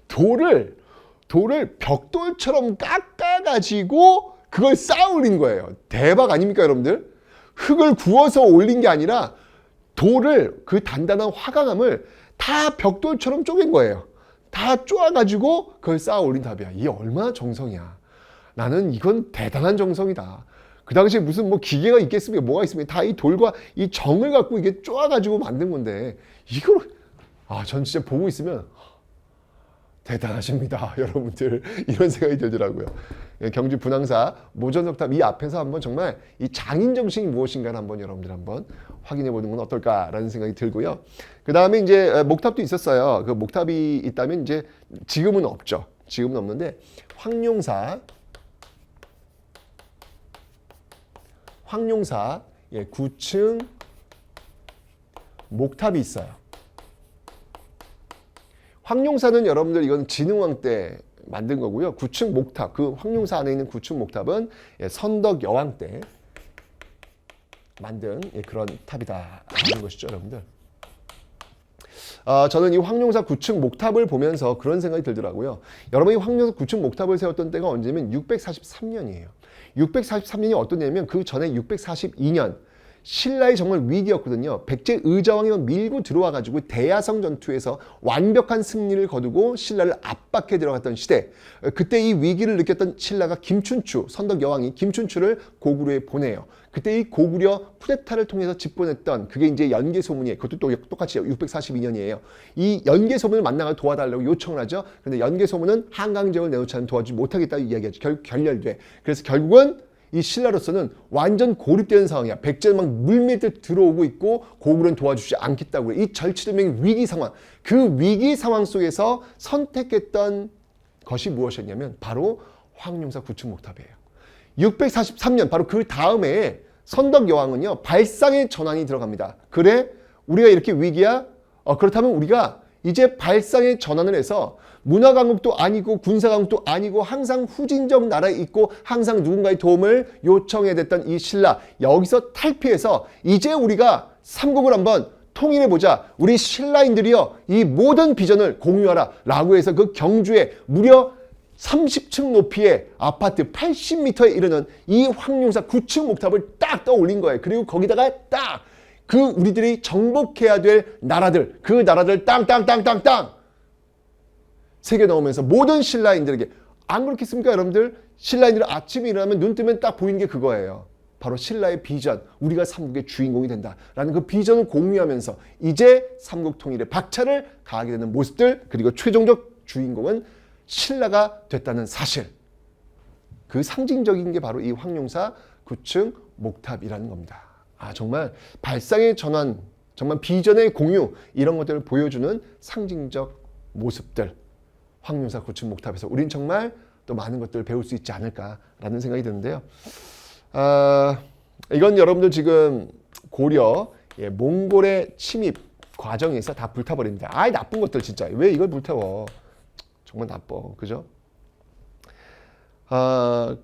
돌을 벽돌처럼 깎아가지고 그걸 쌓아 올린 거예요. 대박 아닙니까, 여러분들? 흙을 구워서 올린 게 아니라 돌을, 그 단단한 화강암을 다 벽돌처럼 쪼갠 거예요. 다 쪼아가지고 그걸 쌓아 올린 탑이야. 이게 얼마나 정성이야. 나는 이건 대단한 정성이다. 그 당시에 무슨 뭐 기계가 있겠습니까? 뭐가 있습니까? 다 이 돌과 이 정을 갖고 이게 쪼아가지고 만든 건데, 이걸, 전 진짜 보고 있으면 대단하십니다. 여러분들. 이런 생각이 들더라고요. 경주 분황사 모전석탑 이 앞에서 한번 정말 이 장인 정신이 무엇인가를 한번 여러분들 한번 확인해 보는 건 어떨까라는 생각이 들고요. 그 다음에 이제 목탑도 있었어요. 그 목탑이 있다면 이제 지금은 없죠. 지금은 없는데 황룡사 9층 목탑이 있어요. 황룡사는 여러분들 이건 진흥왕 때 만든 거고요. 9층 목탑, 그 황룡사 안에 있는 9층 목탑은 선덕 여왕 때 만든 그런 탑이다라는 것이죠, 여러분들. 저는 이 황룡사 9층 목탑을 보면서 그런 생각이 들더라고요. 여러분이 황룡사 9층 목탑을 세웠던 때가 언제면 643년이에요. 643년이 어떤 때냐면 그 전에 642년 신라의 정말 위기였거든요. 백제 의자왕이 밀고 들어와가지고 대야성 전투에서 완벽한 승리를 거두고 신라를 압박해 들어갔던 시대. 그때 이 위기를 느꼈던 신라가 김춘추, 선덕 여왕이 김춘추를 고구려에 보내요. 그때 이 고구려 쿠데타를 통해서 집권했던 그게 이제 연개소문이에요. 그것도 또 똑같이 642년이에요. 이 연개소문을 만나서 도와달라고 요청을 하죠. 그런데 연개소문은 한강제국을 내놓지 않으면 도와주지 못하겠다고 이야기하죠. 결국 결렬돼. 그래서 결국은 이 신라로서는 완전 고립되는 상황이야. 백제는 막 물밀듯 들어오고 있고 고구려는 도와주지 않겠다고 이 절치대명의 위기 상황. 그 위기 상황 속에서 선택했던 것이 무엇이었냐면 바로 황룡사 9층 목탑이에요. 643년 바로 그 다음에 선덕 여왕은요 발상의 전환이 들어갑니다. 그래? 우리가 이렇게 위기야? 그렇다면 우리가 이제 발상의 전환을 해서 문화강국도 아니고 군사강국도 아니고 항상 후진적 나라에 있고 항상 누군가의 도움을 요청해야 됐던 이 신라 여기서 탈피해서 이제 우리가 삼국을 한번 통일해보자. 우리 신라인들이요 이 모든 비전을 공유하라 라고 해서 그 경주에 무려 30층 높이의 아파트 80m에 이르는 이 황룡사 9층 목탑을 딱 떠올린 거예요. 그리고 거기다가 딱 그 우리들이 정복해야 될 나라들 그 나라들 땅땅땅땅땅 새겨 넣으면서 모든 신라인들에게 안 그렇겠습니까 여러분들? 신라인들은 아침에 일어나면 눈 뜨면 딱 보이는 게 그거예요. 바로 신라의 비전, 우리가 삼국의 주인공이 된다라는 그 비전을 공유하면서 이제 삼국 통일의 박차를 가하게 되는 모습들 그리고 최종적 주인공은 신라가 됐다는 사실. 그 상징적인 게 바로 이 황룡사 9층 목탑이라는 겁니다. 정말 발상의 전환, 정말 비전의 공유 이런 것들을 보여주는 상징적 모습들. 황룡사 9층 목탑에서 우린 정말 또 많은 것들을 배울 수 있지 않을까라는 생각이 드는데요. 이건 여러분들 지금 고려 몽골의 침입 과정에서 다 불타버립니다. 나쁜 것들 진짜. 왜 이걸 불태워? 정말 나빠. 그죠?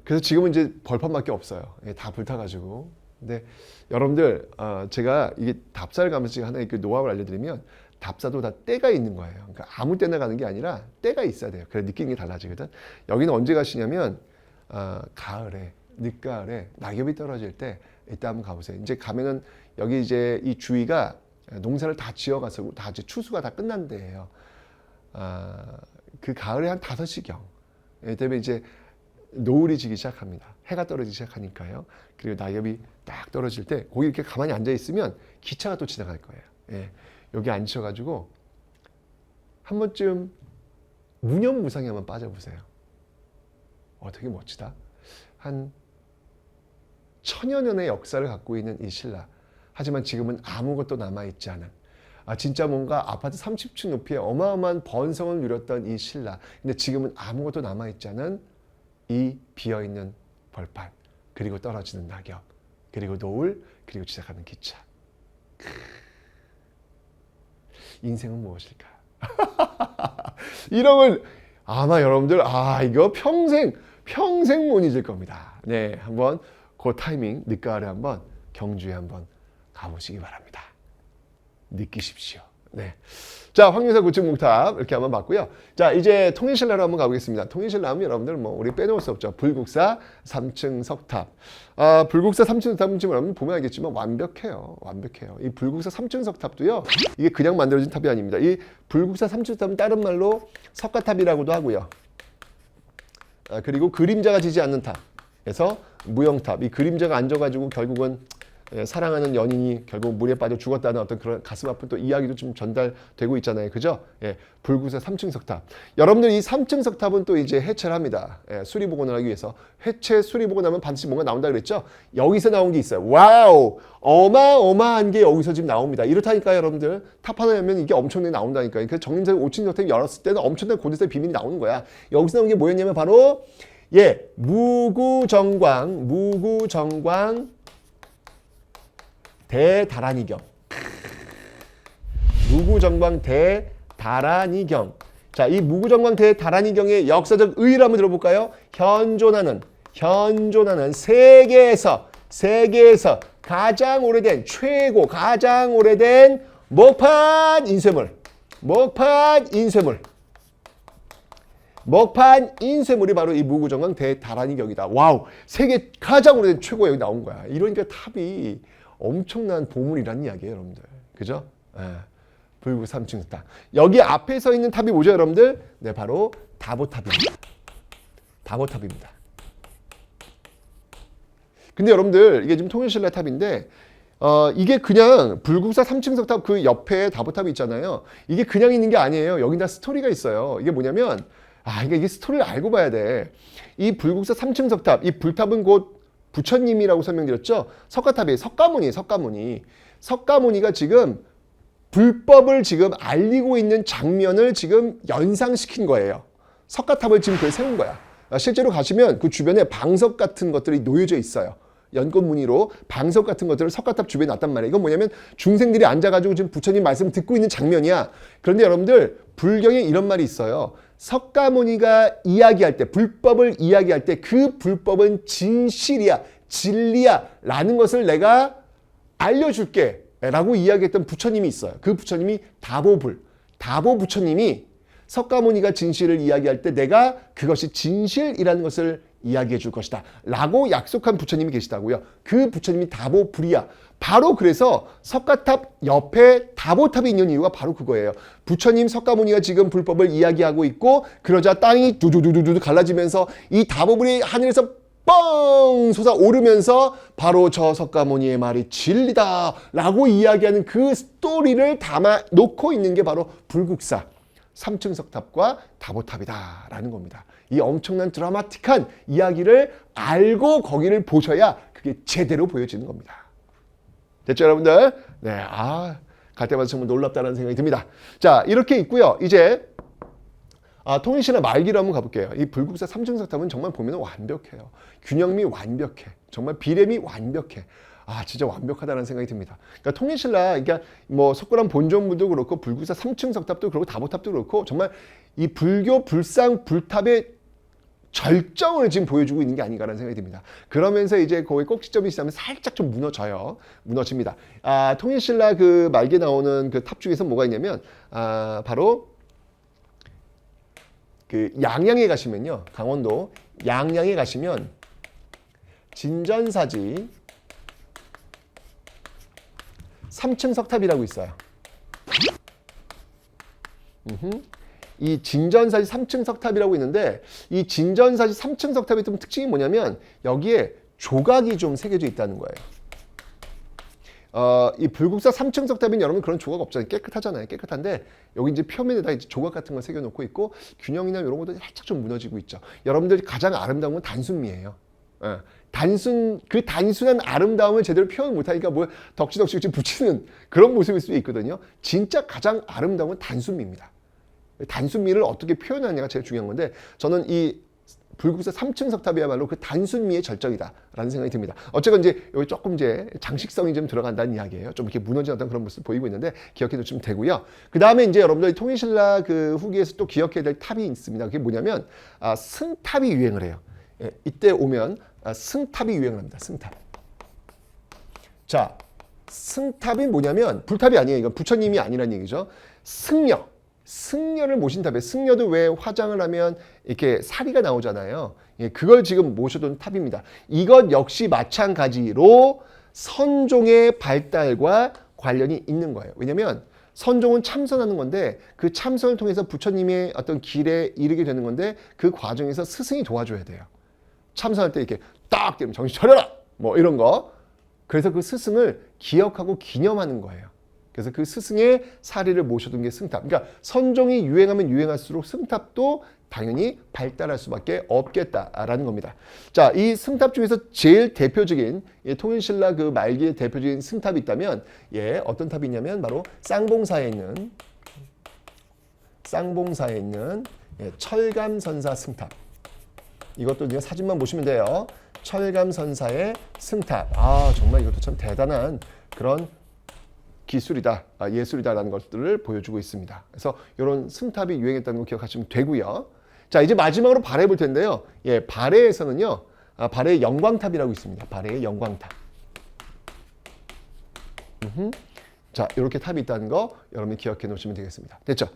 그래서 지금은 이제 벌판밖에 없어요. 다 불타가지고. 근데 여러분들 제가 이게 답사를 가면서 제가 하나 이렇게 노하우를 알려드리면 답사도 다 때가 있는 거예요. 그러니까 아무 때나 가는 게 아니라 때가 있어야 돼요. 그래 느끼는 게 달라지거든. 여기는 언제 가시냐면 가을에 늦가을에 낙엽이 떨어질 때 이때 한번 가보세요. 이제 가면은 여기 이제 이 주위가 농사를 다 지어가서 다 이제 추수가 다 끝난 데예요. 그 가을에 한 5시경 때문에 이제 노을이 지기 시작합니다. 해가 떨어지기 시작하니까요. 그리고 낙엽이 딱 떨어질 때 거기 이렇게 가만히 앉아 있으면 기차가 또 지나갈 거예요. 여기 앉으셔가지고 한 번쯤 무념무상에 한번 빠져보세요. 되게 멋지다. 한 1000여 년의 역사를 갖고 있는 이 신라. 하지만 지금은 아무것도 남아있지 않은 진짜 뭔가 아파트 30층 높이의 어마어마한 번성을 누렸던 이 신라. 근데 지금은 아무것도 남아있지 않은 이 비어있는 벌판, 그리고 떨어지는 낙엽, 그리고 노을, 그리고 지나가는 기차. 인생은 무엇일까? 이런 걸 아마 여러분들 이거 평생 못 잊을 겁니다. 네, 한번 그 타이밍 늦가을에 한번 경주에 한번 가보시기 바랍니다. 느끼십시오. 네. 자, 황룡사 9층 목탑 이렇게 한번 봤고요. 자, 이제 통일신라로 한번 가보겠습니다. 통일신라 하면 여러분들 우리 빼놓을 수 없죠. 불국사 3층 석탑. 불국사 3층 석탑은 지금 여러분 보면 알겠지만 완벽해요. 이 불국사 3층 석탑도요. 이게 그냥 만들어진 탑이 아닙니다. 이 불국사 3층 석탑은 다른 말로 석가탑이라고도 하고요. 그리고 그림자가 지지 않는 탑에서 무영탑. 이 그림자가 앉아가지고 결국은 사랑하는 연인이 결국 물에 빠져 죽었다는 어떤 그런 가슴 아픈 또 이야기도 좀 전달되고 있잖아요. 그죠? 불국사 3층 석탑. 여러분들 이 3층 석탑은 또 이제 해체를 합니다. 수리복원을 하기 위해서. 수리복원하면 반드시 뭔가 나온다 그랬죠? 여기서 나온 게 있어요. 와우! 어마어마한 게 여기서 지금 나옵니다. 이렇다니까요, 여러분들. 탑 하나 열면 이게 엄청나게 나온다니까요. 그래서 정림사 5층 석탑 열었을 때는 엄청난 고대사의 비밀이 나오는 거야. 여기서 나온 게 뭐였냐면 바로 무구정광 대다란이경. 무구정광 대다란이경. 자, 이 무구정광 대다란이경의 역사적 의의를 한번 들어볼까요? 현존하는 세계에서 가장 오래된 가장 오래된 먹판 인쇄물이 바로 이 무구정광 대다란이경이다. 와우, 세계 가장 오래된 최고 여기 나온 거야. 이러니까 탑이 엄청난 보물이라는 이야기예요, 여러분들. 그죠? 예. 불구 3층 탑. 여기 앞에 서 있는 탑이 뭐죠, 여러분들? 네, 바로 다보탑입니다. 근데 여러분들, 이게 지금 통일신라 탑인데, 이게 그냥 불국사 3층 석탑 그 옆에 다보탑이 있잖아요. 이게 그냥 있는 게 아니에요. 여기 다 스토리가 있어요. 이게 뭐냐면, 이게 스토리를 알고 봐야 돼. 이 불국사 3층 석탑, 이 불탑은 곧 부처님이라고 설명드렸죠. 석가탑이 석가모니가 지금 불법을 지금 알리고 있는 장면을 지금 연상시킨 거예요. 석가탑을 지금 그걸 세운 거야. 실제로 가시면 그 주변에 방석 같은 것들이 놓여져 있어요. 연꽃 무늬로 방석 같은 것들을 석가탑 주변에 놨단 말이에요. 이건 뭐냐면 중생들이 앉아가지고 지금 부처님 말씀 듣고 있는 장면이야. 그런데 여러분들, 불경에 이런 말이 있어요. 석가모니가 이야기할 때, 불법을 이야기할 때 그 불법은 진실이야, 진리야 라는 것을 내가 알려줄게 라고 이야기했던 부처님이 있어요. 그 부처님이 다보 부처님이 석가모니가 진실을 이야기할 때 내가 그것이 진실이라는 것을 이야기해 줄 것이다 라고 약속한 부처님이 계시다고요. 그 부처님이 다보불이야. 바로 그래서 석가탑 옆에 다보탑이 있는 이유가 바로 그거예요. 부처님 석가모니가 지금 불법을 이야기하고 있고, 그러자 땅이 두두두두두 갈라지면서 이 다보불이 하늘에서 뻥 솟아오르면서 바로 저 석가모니의 말이 진리다 라고 이야기하는 그 스토리를 담아 놓고 있는 게 바로 불국사 3층 석탑과 다보탑이다 라는 겁니다. 이 엄청난 드라마틱한 이야기를 알고 거기를 보셔야 그게 제대로 보여지는 겁니다. 됐죠, 여러분들? 네, 갈 때마다 정말 놀랍다는 생각이 듭니다. 자, 이렇게 있고요. 이제 통일신라 말기로 한번 가볼게요. 이 불국사 3층 석탑은 정말 보면 완벽해요. 균형미 완벽해. 정말 비례미 완벽해. 진짜 완벽하다는 생각이 듭니다. 그러니까 통일신라, 그러니까 뭐 석굴암 본전물도 그렇고 불국사 3층 석탑도 그렇고 다보탑도 그렇고 정말 이 불교 불상 불탑의 절정을 지금 보여주고 있는 게 아닌가라는 생각이 듭니다. 그러면서 이제 거기 꼭지점이 있으면 살짝 좀 무너집니다. 통일신라 그 말기에 나오는 그 탑 중에서 뭐가 있냐면 바로 그 양양에 가시면요, 강원도 양양에 가시면 진전사지 3층 석탑이라고 있어요. 이 진전사지 3층 석탑이라고 있는데, 이 진전사지 3층 석탑의 좀 특징이 뭐냐면 여기에 조각이 좀 새겨져 있다는 거예요. 이 불국사 3층 석탑은 여러분 그런 조각 없잖아요. 깨끗하잖아요. 깨끗한데 여기 이제 표면에다 이제 조각 같은 걸 새겨놓고 있고, 균형이나 이런 것도 살짝 좀 무너지고 있죠. 여러분들이 가장 아름다운 건 단순미예요. 그 단순한 아름다움을 제대로 표현 못하니까 뭐 덕지덕지 붙이는 그런 모습일 수 있거든요. 진짜 가장 아름다운 건 단순미입니다. 단순미를 어떻게 표현하느냐가 제일 중요한 건데, 저는 이 불국사 3층 석탑이야말로 그 단순미의 절정이다라는 생각이 듭니다. 어쨌건 이제 여기 조금 이제 장식성이 좀 들어간다는 이야기예요. 좀 이렇게 무너진 어떤 그런 모습 보이고 있는데 기억해 두시면 되고요. 그 다음에 이제 여러분들이 통일신라 그 후기에서 또 기억해야 될 탑이 있습니다. 그게 뭐냐면 승탑이 유행을 해요. 이때 오면 승탑이 유행을 합니다. 승탑. 자, 승탑이 뭐냐면 불탑이 아니에요. 이건 부처님이 아니라는 얘기죠. 승려를 모신 탑이에요. 승려도 왜 화장을 하면 이렇게 사리가 나오잖아요. 그걸 지금 모셔둔 탑입니다. 이것 역시 마찬가지로 선종의 발달과 관련이 있는 거예요. 왜냐하면 선종은 참선하는 건데 그 참선을 통해서 부처님의 어떤 길에 이르게 되는 건데 그 과정에서 스승이 도와줘야 돼요. 참선할 때 이렇게 딱 되면 정신 차려라! 뭐 이런 거. 그래서 그 스승을 기억하고 기념하는 거예요. 그래서 그 스승의 사리를 모셔둔 게 승탑. 그러니까 선종이 유행하면 유행할수록 승탑도 당연히 발달할 수밖에 없겠다라는 겁니다. 자, 이 승탑 중에서 제일 대표적인 통일신라 그 말기의 대표적인 승탑이 있다면 어떤 탑이 있냐면 바로 쌍봉사에 있는 철감선사 승탑. 이것도 그냥 사진만 보시면 돼요. 철감선사의 승탑. 정말 이것도 참 대단한 그런 기술이다, 예술이다라는 것들을 보여주고 있습니다. 그래서 이런 승탑이 유행했다는 거 기억하시면 되고요. 자, 이제 마지막으로 발해 볼 텐데요. 예, 발해에서는요, 발해의 영광탑이라고 있습니다. 발해의 영광탑. 자, 이렇게 탑이 있다는 거 여러분이 기억해 놓으시면 되겠습니다. 됐죠?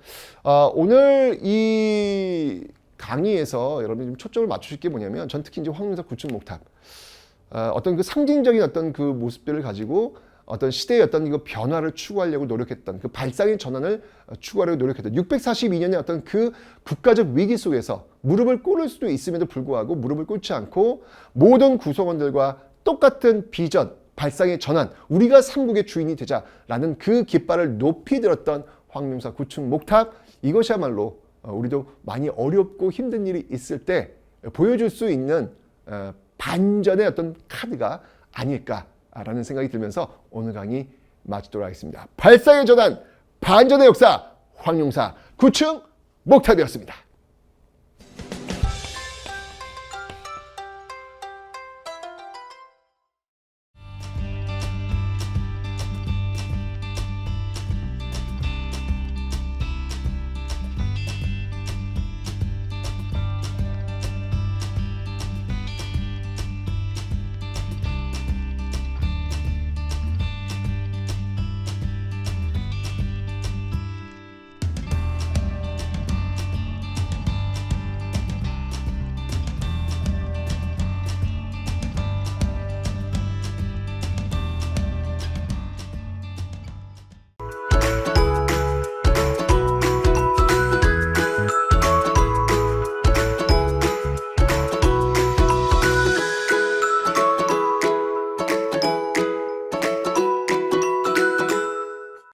오늘 이 강의에서 여러분이 좀 초점을 맞추실 게 뭐냐면, 전 특히 이제 황룡사 구층 목탑, 어떤 그 상징적인 어떤 그 모습들을 가지고 어떤 시대의 어떤 이거 변화를 추구하려고 노력했던 그 발상의 전환을 추구하려고 노력했던 642년의 어떤 그 국가적 위기 속에서 무릎을 꿇을 수도 있음에도 불구하고 무릎을 꿇지 않고 모든 구성원들과 똑같은 비전, 발상의 전환, 우리가 삼국의 주인이 되자라는 그 깃발을 높이 들었던 황룡사 구층 목탑, 이것이야말로 우리도 많이 어렵고 힘든 일이 있을 때 보여줄 수 있는 반전의 어떤 카드가 아닐까라는 생각이 들면서 오늘 강의 마치도록 하겠습니다. 발상의 전환, 반전의 역사, 황룡사 구층 목탑이었습니다.